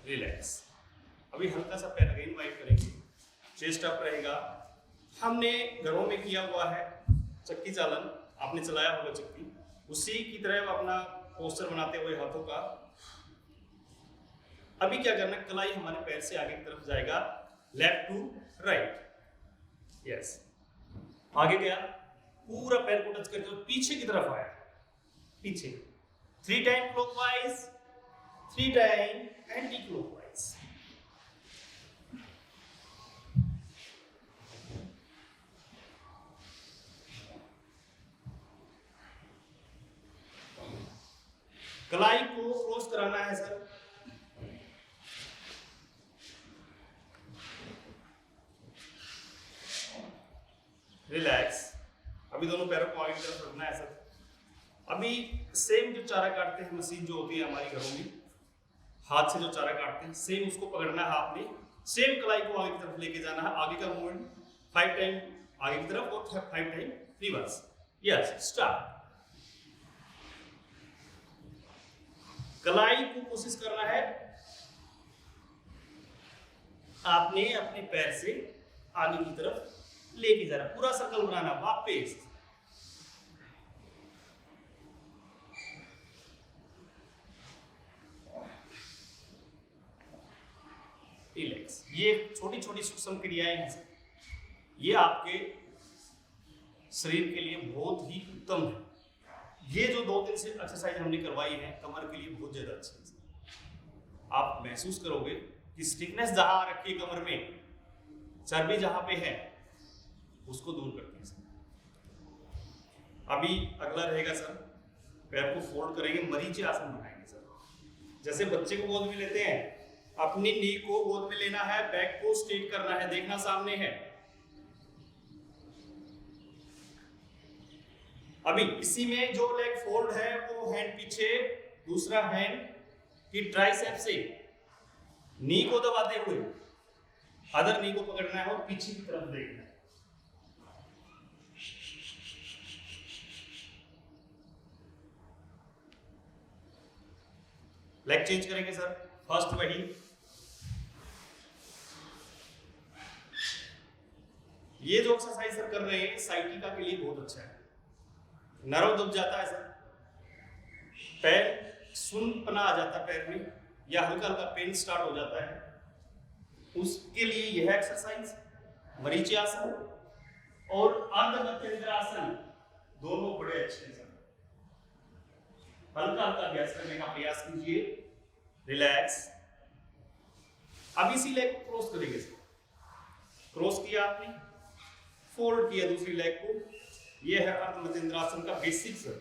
रिलैक्स। अभी हल्का सा पैर अगेन वाइड करेंगे, चेस्ट अप रहेगा। हमने घरों में किया हुआ है चक्की चालन, आपने चलाया होगा चक्की, उसी की तरह अपना पोस्टर बनाते हुए हाथों का। अभी क्या करना, कलाई हमारे पैर से आगे की तरफ जाएगा, लेफ्ट टू राइट। यस, आगे गया, पूरा पैर को टच करके पीछे की तरफ आया, पीछे। 3 time clockwise, 3 time anti clockwise. कलाई को क्रॉस कराना है सर। रिलैक्स। अभी दोनों पैरों को आगे की तरफ रखना है सर। अभी सेम जो चारा काटते हैं मशीन जो होती है हमारी घरों में, हाथ से जो चारा काटते हैं, सेम उसको पकड़ना है आपने। सेम कलाई को आगे की तरफ लेके जाना है। आगे का मूवमेंट 5 टाइम आगे की तरफ और 5 टाइम रिवर्स। Yes, start. कलाई को कोशिश करना है आपने अपने पैर से आगे की तरफ लेके जाना, पूरा सर्कल बनाना। वापस रिलैक्स। ये छोटी छोटी सूक्ष्म क्रियाएं हैं, ये आपके शरीर के लिए बहुत ही उत्तम है। ये जो 2 दिन से एक्सरसाइज हमने करवाई है कमर के लिए बहुत ज्यादा अच्छी है। आप महसूस करोगे कि स्टिफनेस जहां रखी है कमर में, चर्बी जहां पे है, उसको दूर करती है सर। अभी अगला रहेगा सर, पैर को फोल्ड करेंगे, मरीची आसन बनाएंगे सर। जैसे बच्चे को गोद में लेते हैं, अपनी नी को गोद में लेना है, बैक को स्ट्रेट करना है, देखना सामने है। अभी इसी में जो लेग फोल्ड है वो हैंड पीछे, दूसरा हैंड की ट्राइसेप से नी को दबाते हुए अदर नी को पकड़ना है और पीछे की तरफ देखना है। लेग चेंज करेंगे सर। फर्स्ट वही, ये जो एक्सरसाइज सर कर रहे हैं साइटिका के लिए बहुत अच्छा है। नर्व दब जाता है सर, पैर सुन्नपना आ जाता है पैर में, या हल्का हल्का पेन स्टार्ट हो जाता है, उसके लिए यह एक्सरसाइज मरीची आसन और अर्धमध्यंतरासन दोनों बड़े अच्छे हैं सर। हल्का हल्का अभ्यास करने का प्रयास कीजिए। रिलैक्स। अब इसी लेग को क्रॉस करेंगे सर। क्रॉस किया आपने, फोल्ड किया दूसरी लेग को, यह है अर्धमध्यंतरासन का बेसिक सर।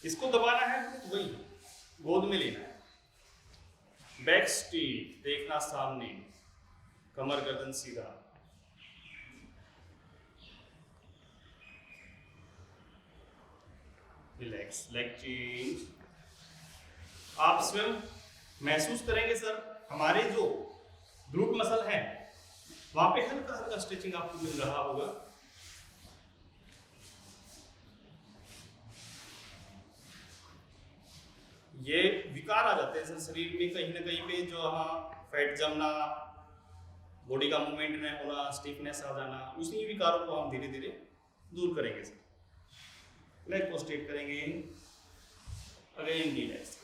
इसको दबाना है तो वही गोद में लेना है। बैक स्ट्रेट, देखना सामने, कमर गर्दन सीधा। रिलैक्स। Leg change. आप स्वयं महसूस करेंगे सर, हमारे जो ग्लूट मसल है वहां पे हल्का हल्का स्ट्रेचिंग आपको मिल रहा होगा। ये विकार आ जाते हैं सर शरीर में कहीं ना कहीं पे, जो फैट जमना, बॉडी का मूवमेंट न होना, स्टिफनेस आ जाना, उसी विकारों को हम धीरे धीरे दूर करेंगे सर। लेग को स्ट्रेट करेंगे, अगेन रिलैक्स।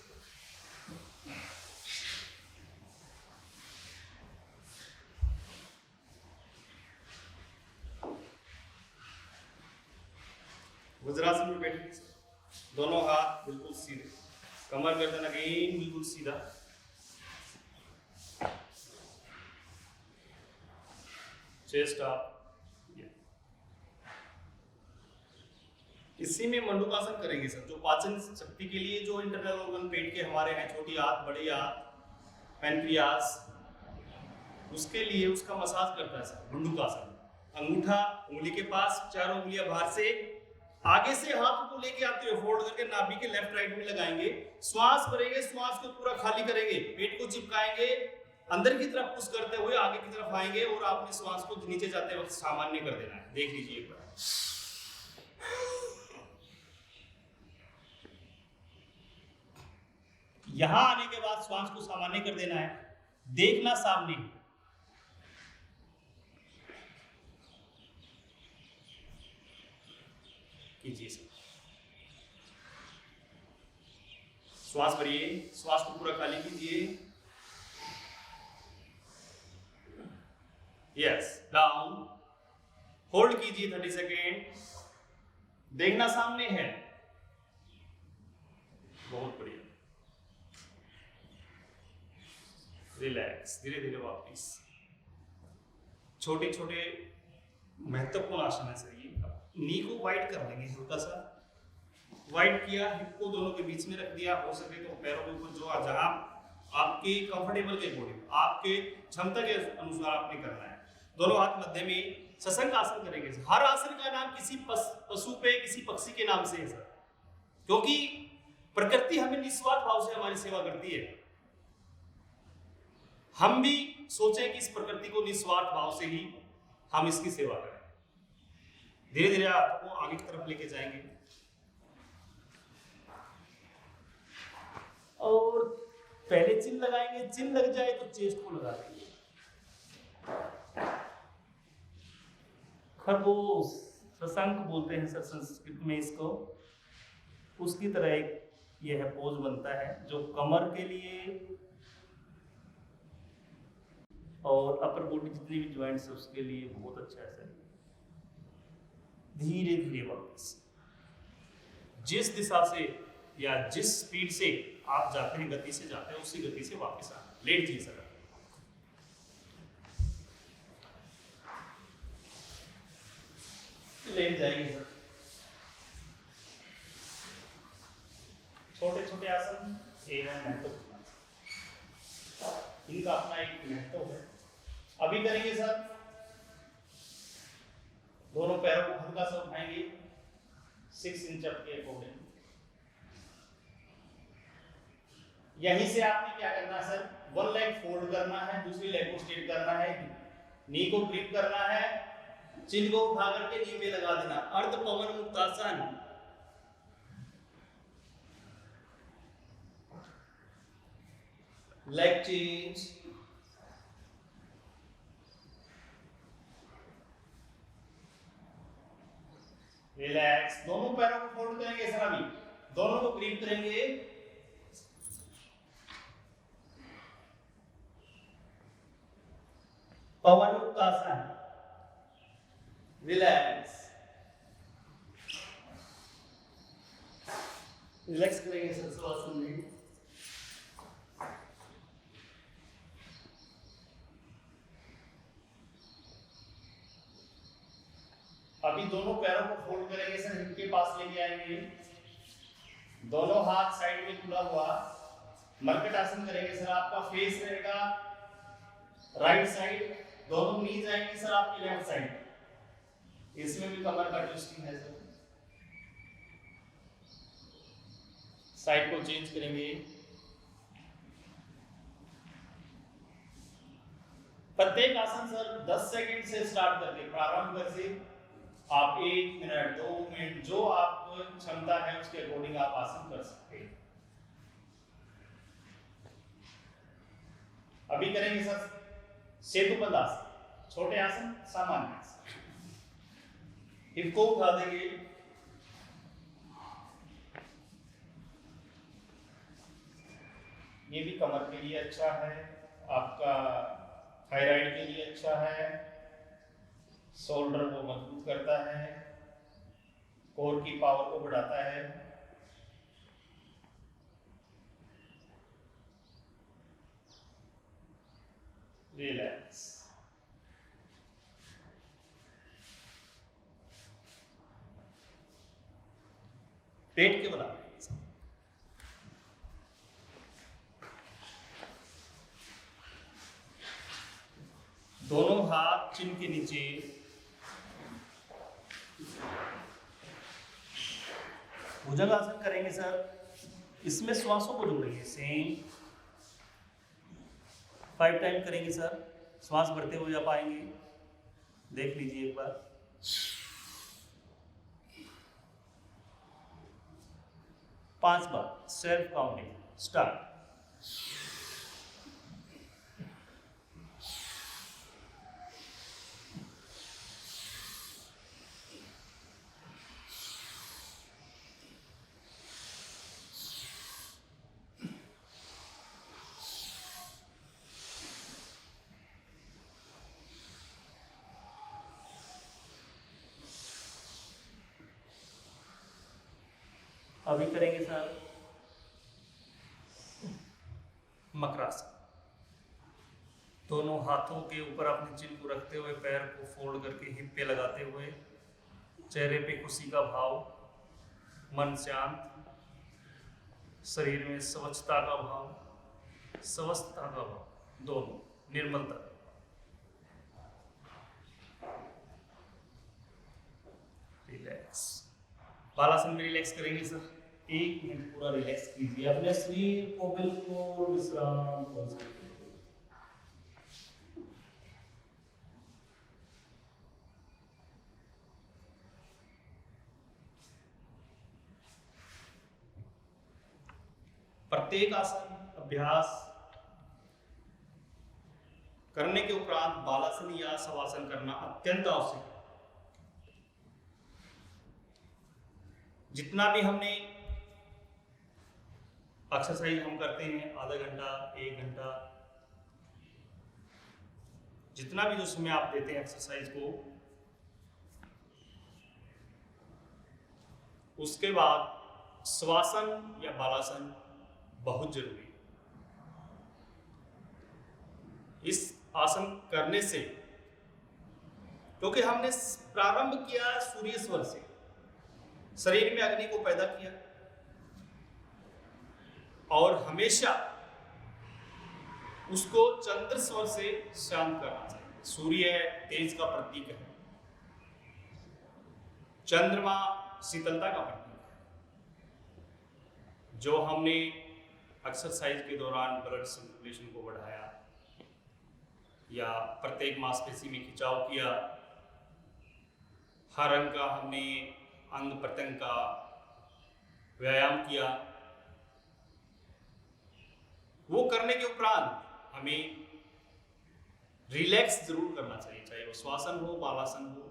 वज्रासन में बैठेंगे सर, दोनों हाथ बिल्कुल सीधे, कमर गर्दन अगेन बिल्कुल सीधा, चेस्ट अप। इसी में मंडूकासन करेंगे सर, जो पाचन शक्ति के लिए जो इंटरनल ऑर्गन पेट के हमारे हैं, छोटी आंत, बड़ी आंत, पैनक्रियास, उसके लिए उसका मसाज करता है सर मंडूकासन। अंगूठा उंगली के पास, चारों उंगलियां बाहर से, आगे से हाथ को लेके आते हुए फोल्ड करके नाभि के लेफ्ट राइट में लगाएंगे, श्वास भरेंगे, श्वास को पूरा खाली करेंगे, पेट को चिपकाएंगे, अंदर की तरफ पुश करते हुए आगे की तरफ आएंगे और आपने श्वास को नीचे जाते वक्त सामान्य कर देना है। देख लीजिए एक बार। यहां आने के बाद श्वास को सामान्य कर देना है, देखना सामने, कीजिए सर, श्वास भरिए, श्वास को पूरा खाली कीजिए, यस, डाउन, होल्ड कीजिए 30 सेकेंड, देखना सामने है, बहुत बढ़िया, रिलैक्स, धीरे धीरे वापस। छोटे छोटे महत्वपूर्ण आसन है सर ये। नी को वाइड कर लेंगे, हल्का सा वाइड किया, हिप को दोनों के बीच में रख दिया, हो सके तो पैरों के ऊपर, जो जहां आपके कंफर्टेबल के अकॉर्डिंग, आपके क्षमता के अनुसार आपने करना है। दोनों हाथ मध्य में, सशंक आसन करेंगे। हर आसन का नाम किसी पशु पे, किसी पक्षी के नाम से है सर, क्योंकि प्रकृति हमें निस्वार्थ भाव से हमारी सेवा करती है। हम भी सोचें कि इस प्रकृति को निस्वार्थ भाव से ही हम इसकी सेवा करें। धीरे धीरे आपको आगे की तरफ लेके जाएंगे और पहले चिन्ह लगाएंगे, चिन्ह लग जाए तो चेस्ट को लगा देंगे। खरगोश, शशांक बोलते हैं सर संस्कृत में इसको, उसकी तरह एक यह पोज बनता है जो कमर के लिए और अपर बॉडी जितनी भी ज्वाइंट्स है उसके लिए बहुत अच्छा है सर। धीरे धीरे वापस, जिस दिशा से या जिस स्पीड से आप जाते हैं, गति से जाते हैं, उसी गति से वापस आना। लेट जी सर, लेट जाइए सर। छोटे छोटे आसन ये है महत्वपूर्ण, इनका अपना एक महत्व है। अभी करेंगे सर, दोनों पैरों को हल्का सा उठाएंगे 6 इंच अप के अकॉर्डिंग। यहीं से आपने क्या करना है सर, वन लेग फोल्ड करना है, दूसरी लेग को स्ट्रेट करना है, नी को ग्रिप करना है, चिन्ह को उठा करके नी पे लगा देना, अर्ध पवन मुक्तासन। लेग चेंज, रिलैक्स, दोनों पैरों को फोल्ड करेंगे सर, अभी दोनों को ग्रिप करेंगे, पवन मुक्तासन, रिलैक्स, रिलैक्स करेंगे सर श्वासन में। अभी दोनों पैरों को फोल्ड करेंगे सर, हिप के पास लेके आएंगे, दोनों हाथ साइड में खुला हुआ, मरकट आसन करेंगे सर। आपका फेस रहेगा राइट साइड, दोनों नी जाएंगे सर आपकी लेफ्ट साइड। इसमें भी कमर का ट्विस्टिंग है सर। साइड को चेंज करेंगे। प्रत्येक आसन सर 10 सेकंड से स्टार्ट करके प्रारंभ करके आप 1 मिनट 2 मिनट जो आपको क्षमता है उसके अकॉर्डिंग आप आसन कर सकते हैं। अभी करेंगे सर सेतुबंध आसन, छोटे आसन, सामान्य आसन। हिप को उठा देंगे, ये भी कमर के लिए अच्छा है, आपका थायराइड के लिए अच्छा है, शोल्डर को मजबूत करता है, कोर की पावर को बढ़ाता है, रिलैक्स। पेट के बराबर है। दोनों हाथ चिन के नीचे, भुजंगासन करेंगे सर। इसमें श्वासों को जोड़ेंगे, सेम 5 टाइम करेंगे सर। श्वास बढ़ते हुए आप आएंगे, देख लीजिए एक बार। 5 बार सेल्फ काउंटिंग, स्टार्ट। अभी करेंगे सर मकरासन। दोनों हाथों के ऊपर अपने चिन को रखते हुए, पैर को फोल्ड करके हिप पे लगाते हुए, चेहरे पे खुशी का भाव, मन शांत, शरीर में स्वच्छता का भाव, स्वस्थता का भाव, दोनों निर्मलता। रिलैक्स। बालासन में रिलैक्स करेंगे सर। 1 मिनट पूरा रिलैक्स कीजिए, अपने शरीर को बिल्कुल विश्राम कर। प्रत्येक आसन अभ्यास करने के उपरांत बालासन या शवासन करना अत्यंत आवश्यक है। जितना भी हमने एक्सरसाइज हम करते हैं, आधा घंटा 1 घंटा, जितना भी जो समय आप देते हैं एक्सरसाइज को, उसके बाद श्वासन या बालासन बहुत जरूरी है। इस आसन करने से, क्योंकि हमने प्रारंभ किया सूर्य स्वर से, शरीर में अग्नि को पैदा किया, और हमेशा उसको चंद्र स्वर से शांत करना चाहिए। सूर्य तेज का प्रतीक है, चंद्रमा शीतलता का प्रतीक है। जो हमने एक्सरसाइज के दौरान ब्लड सर्कुलेशन को बढ़ाया या प्रत्येक मांसपेशी में खिंचाव किया, हर अंग का हमने अंग प्रत्यंग का व्यायाम किया, वो करने के उपरांत हमें रिलैक्स जरूर करना चाहिए, चाहे वो श्वासन हो, बालासन हो।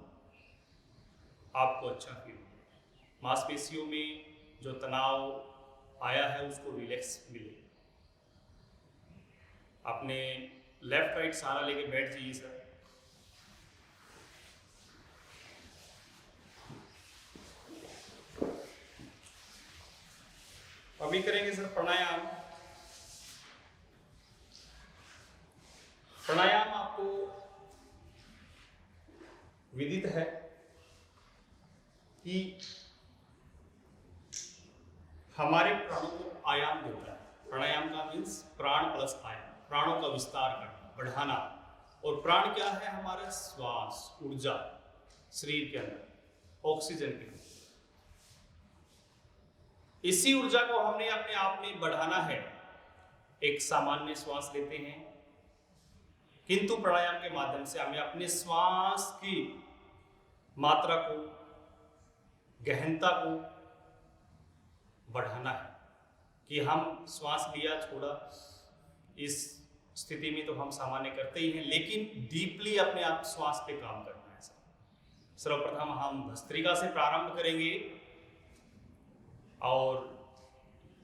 आपको अच्छा फील हो, मांसपेशियों में जो तनाव आया है उसको रिलैक्स मिले। अपने लेफ्ट राइट सहारा लेके बैठ जाइए सर। अभी करेंगे सर प्राणायाम। प्राणायाम आपको विदित है कि हमारे प्राणों को आयाम देता है। प्राणायाम का मीन्स प्राण प्लस आयाम, प्राणों का विस्तार करना, बढ़ाना। और प्राण क्या है? हमारा श्वास, ऊर्जा शरीर के अंदर, ऑक्सीजन के अंदर। इसी ऊर्जा को हमने अपने आप में बढ़ाना है। एक सामान्य श्वास लेते हैं, किंतु प्राणायाम के माध्यम से हमें अपने श्वास की मात्रा को, गहनता को बढ़ाना है कि हम श्वास लिया छोड़ा, इस स्थिति में तो हम सामान्य करते ही हैं, लेकिन डीपली अपने आप श्वास पे काम करना है। सर्वप्रथम हम भस्त्रिका से प्रारंभ करेंगे और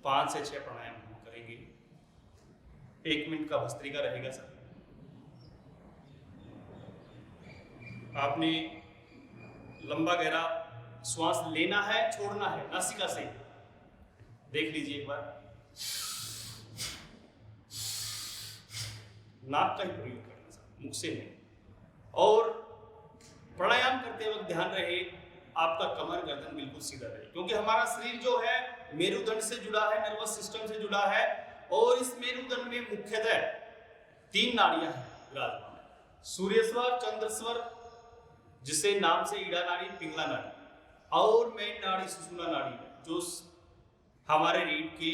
5 से 6 प्राणायाम हम करेंगे। 1 मिनट का भस्त्रिका रहेगा सर। आपने लंबा गहरा श्वास लेना है, छोड़ना है नासिका से। देख लीजिए एक बार, नाक का ही प्रयोग करना सर, मुख से नहीं। और प्राणायाम करते वक्त ध्यान रहे आपका कमर गर्दन बिल्कुल सीधा रहे, क्योंकि हमारा शरीर जो है मेरुदंड से जुड़ा है, नर्वस सिस्टम से जुड़ा है, और इस मेरुदंड में मुख्यतः 3 नाड़ियां हैं विराजमान, सूर्यस्वर, चंद्रस्वर, जिसे नाम से ईड़ा नाड़ी, पिंगला नाड़ी, और मेन नाड़ी सुषुम्ना नाड़ी है, जो हमारे रीढ़ के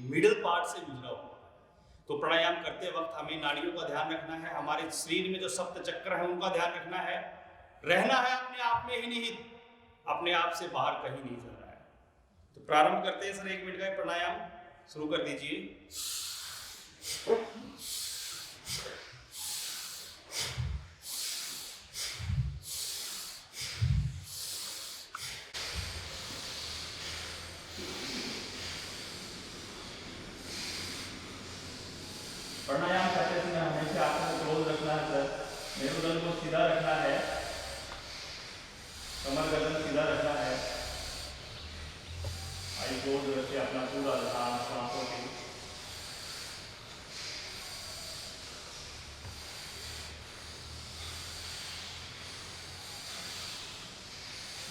मिडिल पार्ट से गुजरा हुआ। तो प्राणायाम करते वक्त हमें नाड़ियों का ध्यान रखना है, हमारे शरीर में जो सप्त चक्र है उनका ध्यान रखना है, रहना है अपने आप में ही निहित, अपने आप से बाहर कहीं नहीं जाना है। तो प्रारंभ करते हैं सर, 1 मिनट का प्राणायाम शुरू कर दीजिए। प्राणायाम करते समय हमेशा आंखों को क्लोज रखना है सर, मेरुदंड को सीधा रखना है, कमर गर्दन सीधा रखना है, आई क्लोज रखिए, अपना पूरा ध्यान सांसों पे।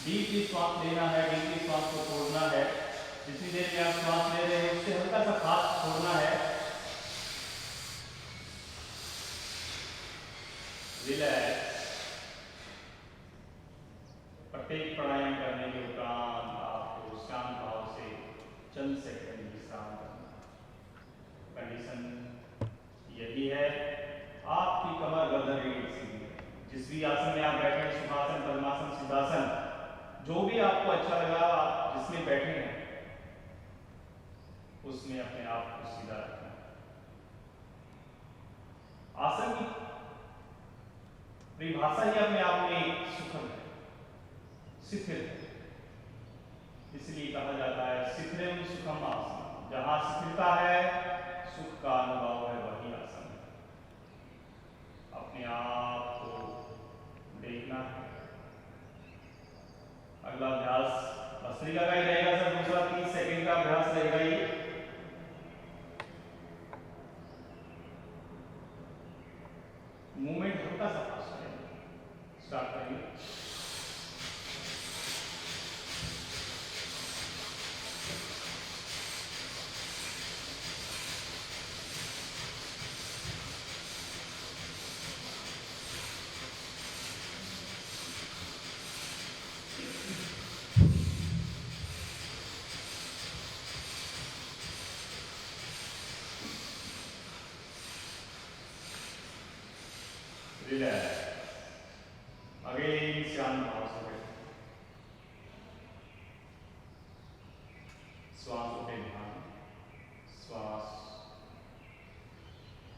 डीपली श्वास लेना है, डीपली श्वास को छोड़ना है। जितनी देर में आप श्वास ले रहे हैं उससे हल्का सा फास्ट छोड़ना है। रिलैक्स। प्रत्येक प्राणायाम करने के उपरांत आपको शांत भाव से चंद सेकंड विश्राम करना। कंडीशन यही है, आपकी कमर गर्दन रीढ़ सीधी है। जिस भी आसन में आप बैठे हैं, सुखासन, पद्मासन, सिद्धासन, जो भी आपको अच्छा लगा, आप जिसमें बैठे हैं उसमें अपने आप को सीधा रखना। आसन की परिभाषा ही अपने आप में सुखम है, शिथिल है, इसलिए कहा जाता है शिथिलम सुखम आसन। जहां शिथिलता है, सुख का अनुभव है, वही आसन है। अपने आप को देखना है। अगला अभ्यास भस्त्रिका का ही रहेगा सर, दूसरा 30 सेकंड का अभ्यास रहेगा ये। मूवमेंट हल्का सा फास्ट करेंगे, स्टार्ट करेंगे। रिलैक्स। अगेन शांत भाव से बैठे, श्वासों पे ध्यान, श्वास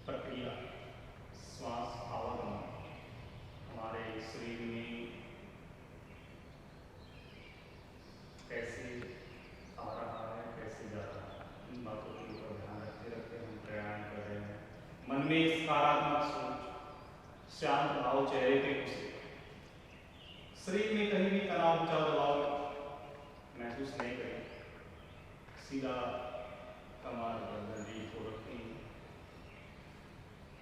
प्रक्रिया, श्वास आवागमन हमारे शरीर में कैसे आ रहा है, कैसे जा रहा है, इन बातों के ऊपर ध्यान रखते रखते हम प्राणायाम कर रहे हैं। मन में सकारात्मक सोच, शांत भाव, चेहरे पे खुशी, शरीर में कहीं भी तनाव, दबाव महसूस नहीं करें। सीधा कमर गर्दन रीढ़ को रखें,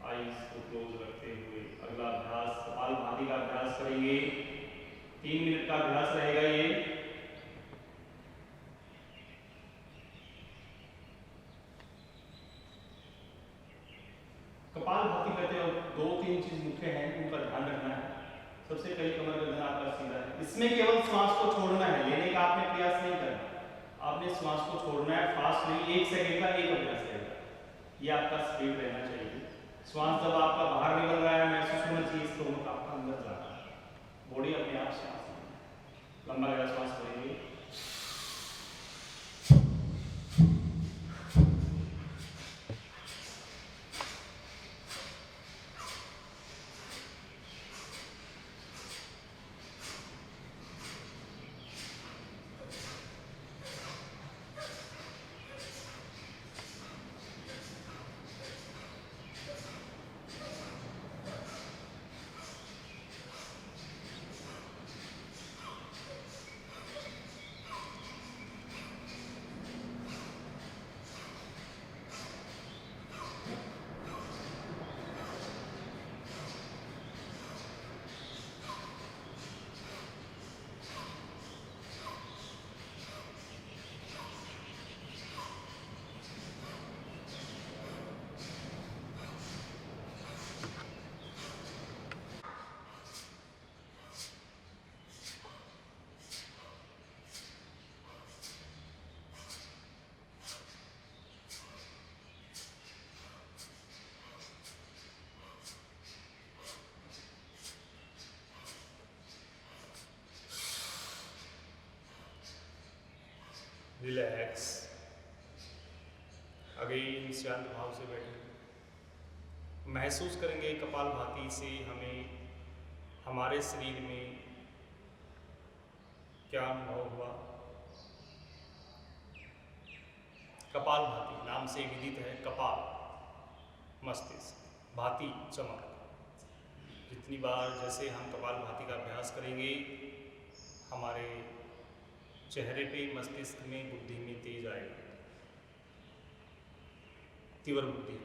आईज को क्लोज रखते हुए अगला अभ्यास कपालभाति का अभ्यास करेंगे। 3 मिनट का अभ्यास रहेगा ये। कपालभाति करते वक्त 2-3 चीज मुख्य हैं, उनका ध्यान रखना है। सबसे पहले कमर गर्दन आपका सीधा है, इसमें केवल श्वास को छोड़ना है, लेने का आपने प्रयास नहीं करना। आपने श्वास को छोड़ना है, फास्ट नहीं, 1 सेकंड का एक अभ्यास रहेगा, ये आपका स्पीड रहना चाहिए। श्वास जब आपका बाहर निकल रहा है, महसूस होना चाहिए इस दोनों का आपका अंदर जा रहा है, बॉडी अपने आप से लंबा गहरा श्वास करेंगे। रिलैक्स। अगेन शांत भाव से बैठे। महसूस करेंगे कपालभाति से हमें हमारे शरीर में क्या अनुभव हुआ। कपालभाति नाम से विदित है। कपाल मस्तिष्क, भांति चमक। जितनी बार जैसे हम कपालभाति का अभ्यास करेंगे हमारे चेहरे पे, मस्तिष्क में, बुद्धि में तेज आएगा, तीव्र बुद्धि।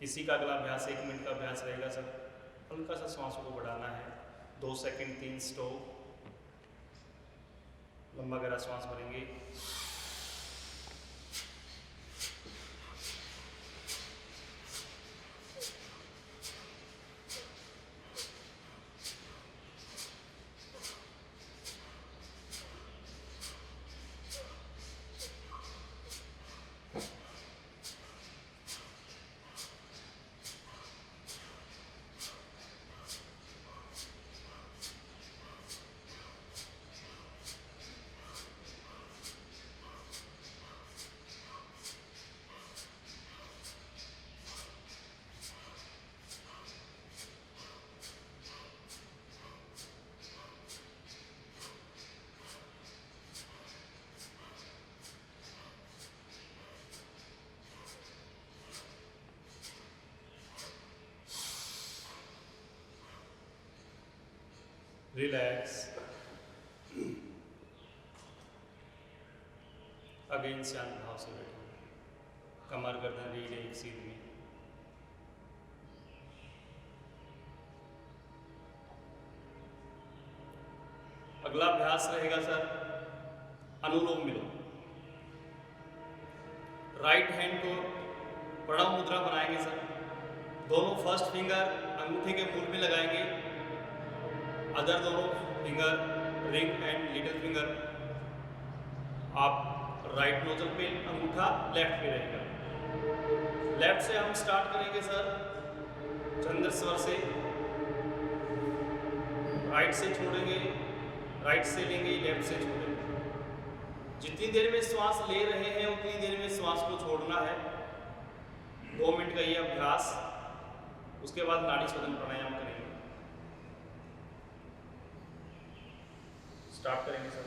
इसी का अगला अभ्यास 1 मिनट का अभ्यास रहेगा सर। हल्का सा श्वास को बढ़ाना है, 2 सेकंड 3 स्टॉप। लंबा गहरा श्वास भरेंगे। रिलैक्स। अगेन शांत भाव से बैठो। कमर गर्दन रीढ़ एक सीध में। अगला अभ्यास रहेगा सर अनुलोम विलोम। राइट हैंड को प्रणव मुद्रा बनाएंगे सर। दोनों फर्स्ट फिंगर अंगूठे के मूल में लगाएंगे, अदर दोनों finger ring and little finger आप राइट नोजल पे, अंगूठा लेफ्ट पे रहेगा। लेफ्ट से हम स्टार्ट करेंगे सर चंद्र स्वर से। राइट से छोड़ेंगे, राइट से लेंगे, लेफ्ट से छोड़ेंगे। जितनी देर में श्वास ले रहे हैं उतनी देर में श्वास को छोड़ना है। 2 मिनट का ये अभ्यास। उसके बाद नाड़ी शोधन प्राणायाम करेंगे। स्टार्ट करेंगे सर।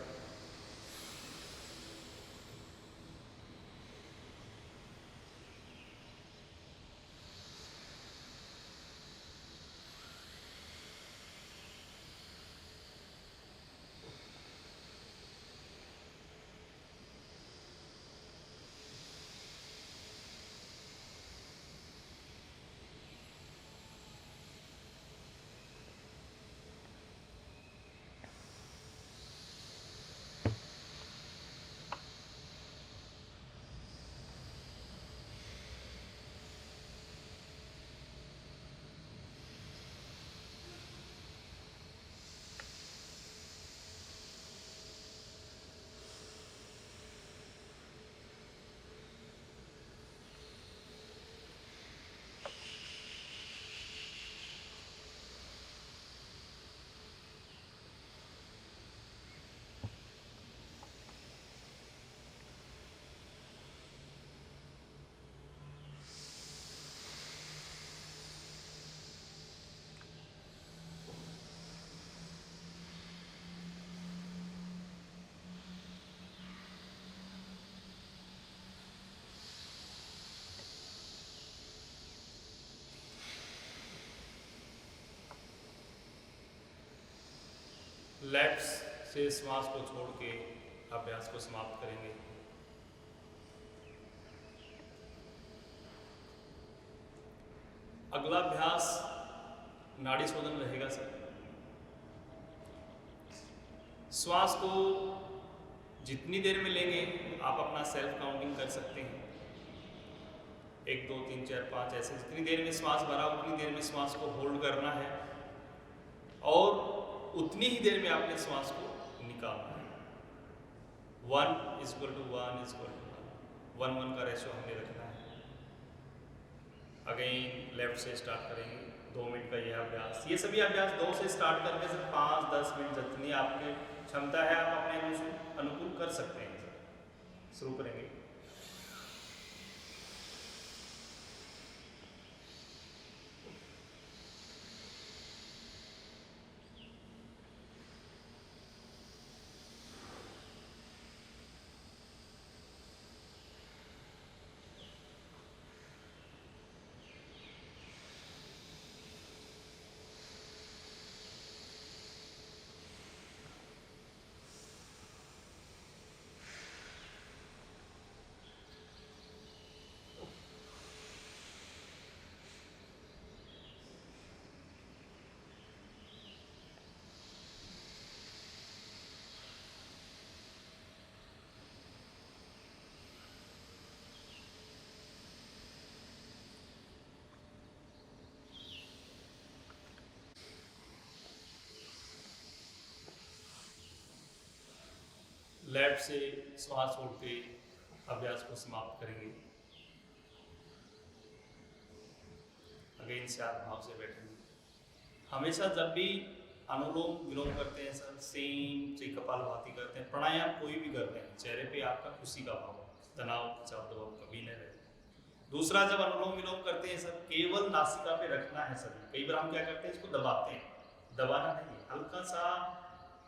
लेफ्ट से श्वास को छोड़ के अभ्यास को समाप्त करेंगे। अगला अभ्यास नाड़ी शोधन रहेगा सर। श्वास को जितनी देर में लेंगे आप अपना सेल्फ काउंटिंग कर सकते हैं। 1 2 3 4 5 ऐसे जितनी देर में श्वास भरा उतनी देर में श्वास को होल्ड करना है और उतनी ही देर में आपने श्वास को निकालना है। 1 = 1 = 1 1 का रेशो हमने रखना है। अगेन लेफ्ट से स्टार्ट करेंगे। 2 मिनट का यह अभ्यास। ये सभी अभ्यास 2 से स्टार्ट करके सिर्फ 5 10 मिनट जितनी आपके क्षमता है आप अपने अनुकूल कर सकते हैं सर। शुरू करेंगे। लेफ्ट से श्वास छोड़ते अभ्यास को समाप्त करेंगे। अगेन शांत भाव से बैठेंगे। हमेशा जब भी अनुलोम विलोम करते हैं सर, सेम से कपालभाति करते हैं, प्राणायाम कोई भी करते हैं, चेहरे पे आपका खुशी का भाव, तनाव शब्द भाव कभी नहीं रहे। दूसरा, जब अनुलोम विलोम करते हैं सर, केवल नासिका पे रखना है सर। कई बार हम क्या करते हैं, इसको दबाते हैं, दबाना नहीं है, हल्का सा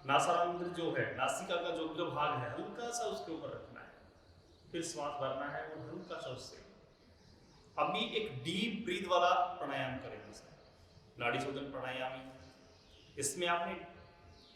नासारंध्र जो है, नासिका का जो उग्र भाग है, हल्का सा उसके ऊपर रखना है, फिर श्वास भरना है और हल्का सा उससे। अभी एक डीप ब्रीथ वाला प्राणायाम करेंगे सर, नाड़ी शोधन प्राणायाम। इसमें आपने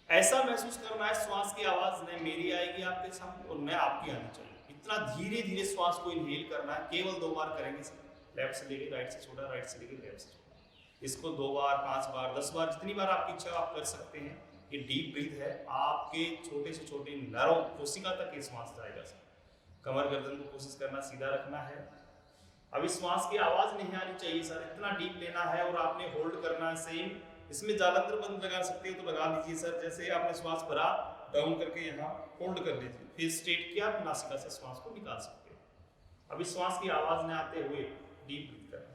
ऐसा महसूस करना है, श्वास की आवाज न मेरी आएगी आपके सामने और न आपकी आनी चाहिए। इतना धीरे धीरे श्वास को इनहेल करना है। केवल 2 बार करेंगे सर, लेफ्ट से लेके राइट से छोड़ा, राइट से लेके लेफ्ट से छोड़ा। इसको 2 बार, 5 बार, 10 बार, जितनी बार आपकी इच्छा आप कर सकते हैं। ये डीप ब्रीथ है, आपके छोटे से छोटे नरों, कोशिका तक ये श्वास जाएगा सर। कमर गर्दन को कोशिश करना सीधा रखना है। अभी श्वास की आवाज नहीं आनी चाहिए सर, इतना डीप लेना है और आपने होल्ड करना है सेम। इसमें जालंधर बंद लगा सकते हो तो लगा लीजिए सर। जैसे आपने श्वास भरा, डाउन करके यहाँ होल्ड कर लीजिए, फिर स्ट्रेट किया, आप नासिका से श्वास को निकाल सकते हो। अभी श्वास की आवाज न आते हुए डीप ब्रीथ करना।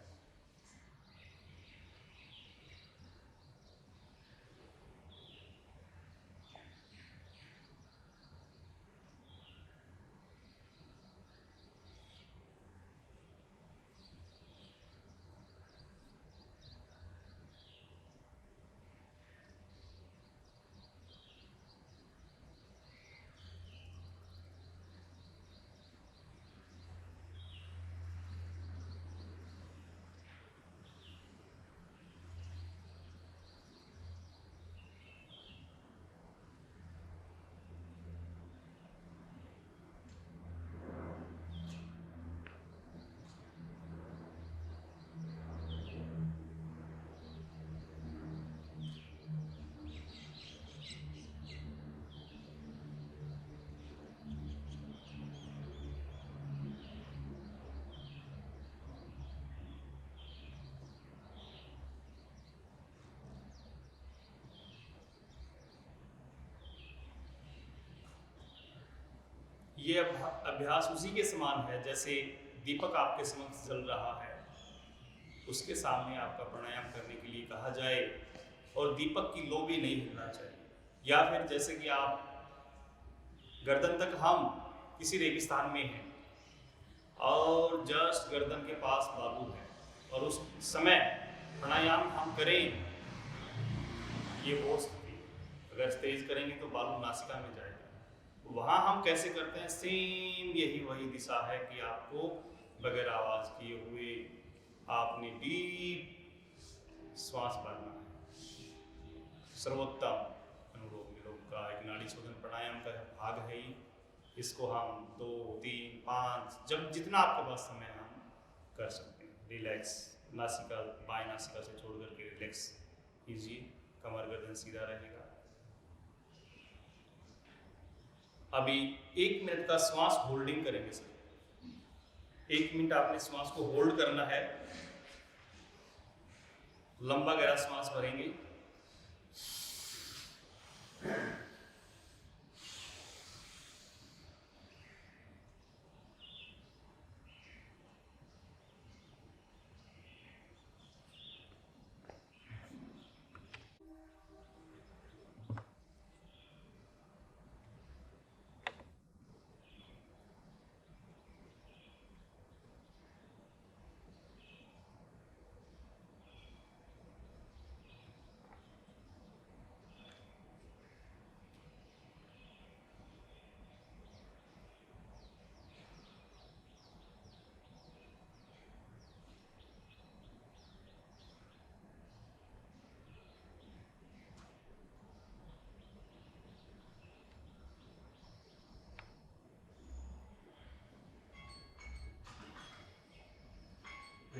ये अभ्यास उसी के समान है जैसे दीपक आपके समक्ष जल रहा है, उसके सामने आपका प्राणायाम करने के लिए कहा जाए और दीपक की लो भी नहीं हिलना चाहिए। या फिर जैसे कि आप गर्दन तक, हम किसी रेगिस्तान में हैं और जस्ट गर्दन के पास बालू है और उस समय प्राणायाम हम करें, ये हो सकती है। अगर तेज करेंगे तो बालू नासिका में जाएगा। वहाँ हम कैसे करते हैं, सेम यही वही दिशा है कि आपको बगैर आवाज किए हुए आपने डीप श्वास भरना है। सर्वोत्तम अनुलोम विलोम का एक नाड़ी शोधन प्राणायाम का भाग है ही। इसको हम 2, 3, 5 जब जितना आपके पास समय हम कर सकते हैं। रिलैक्स, नासिका बाएं नासिका से छोड़ करके रिलैक्स कीजिए, कमर गर्दन सीधा रहेगा। अभी 1 मिनट का श्वास होल्डिंग करेंगे सर। 1 मिनट आपने श्वास को होल्ड करना है। लंबा गहरा श्वास भरेंगे,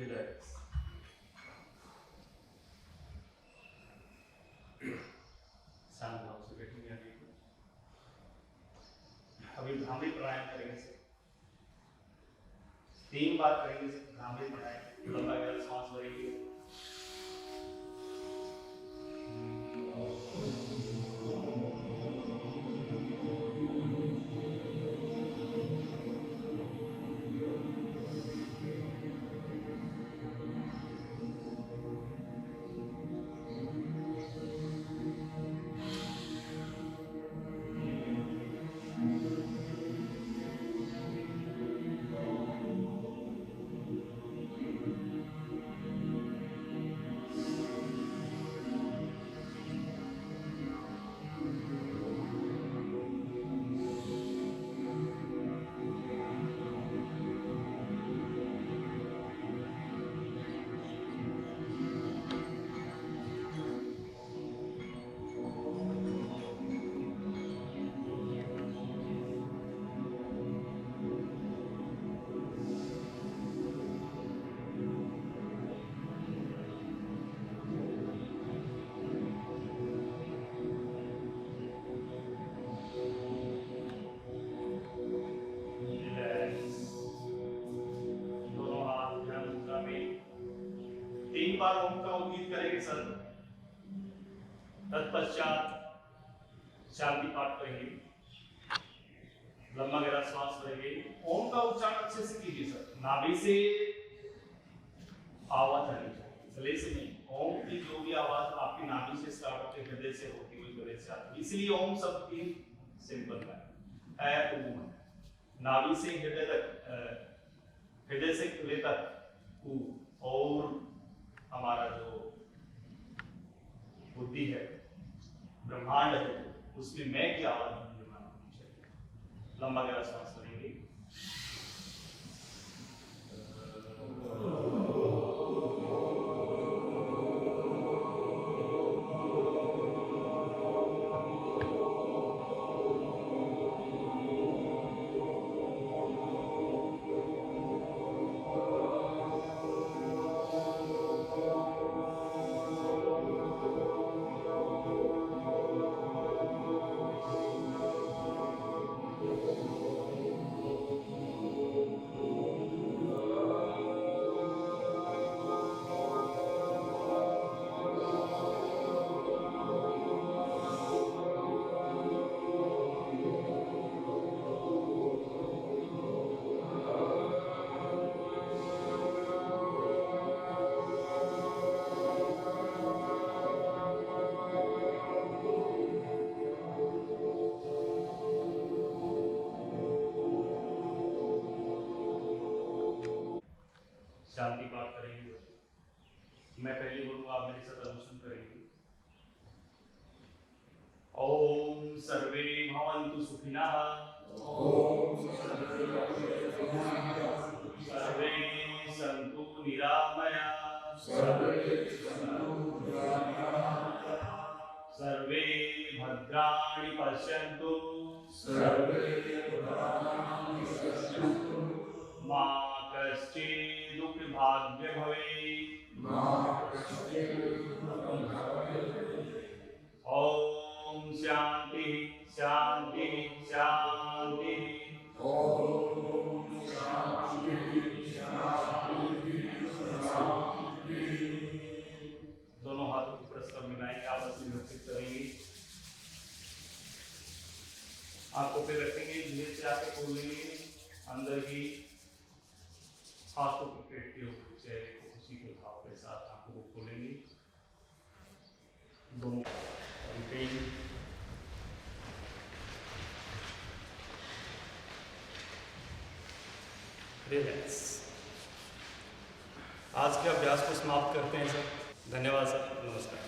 रिलैक्स। शांत भाव से बैठेंगे अभी। अभी भ्रामरी प्राणायाम करेंगे सर, 3 बार करेंगे सर भ्रामरी प्राणायाम। लंबा गहरा सांस भरेंगे, बार ओम का उद्गीत करेंगे सर। तत्पश्चात शांति पाठ करेंगे, लंबा गहरा श्वास करेंगे। ओम का उच्चारण अच्छे से कीजिए सर, नाभि से आवाज आनी चाहिए, गले से नहीं। ओम की जो भी आवाज आपकी नाभि से स्टार्ट होती है, हृदय से होती हुई गले से आती है, इसलिए ओम शब्द की सिंपल है ओम, नाभि से हृदय तक, हृदय से गले तक ऊ। और हमारा जो बुद्धि है, ब्रह्मांड है, उसमें मैं की आवाज होनी चाहिए। लंबा गहरा सांस लेंगे, शांति पाठ करेंगे। मैं पहले बोलूंगा, आप मेरे साथ अनुसरण करेंगे। ओम सर्वे भवन्तु सुखिनः, सर्वे सन्तु निरामयाः, सर्वे भद्राणि पश्यन्तु, मा कश्चित् दुःखभाग्य भवेत्। ओम शांति शांति शांति। ओम शांति शांति शांति। दोनों हाथों को परस्पर मिलाएंगे, आपस में घटित करेंगे, आंखों पे रखेंगे, धीरे से आंखें खोलेंगे, अंदर की हाथों को पेट के ऊपर, चेहरे को उसी के भाव के साथ आंखों को खोलेंगे। दोनों रिलैक्स। आज के अभ्यास को समाप्त करते हैं सर। धन्यवाद सर, नमस्कार।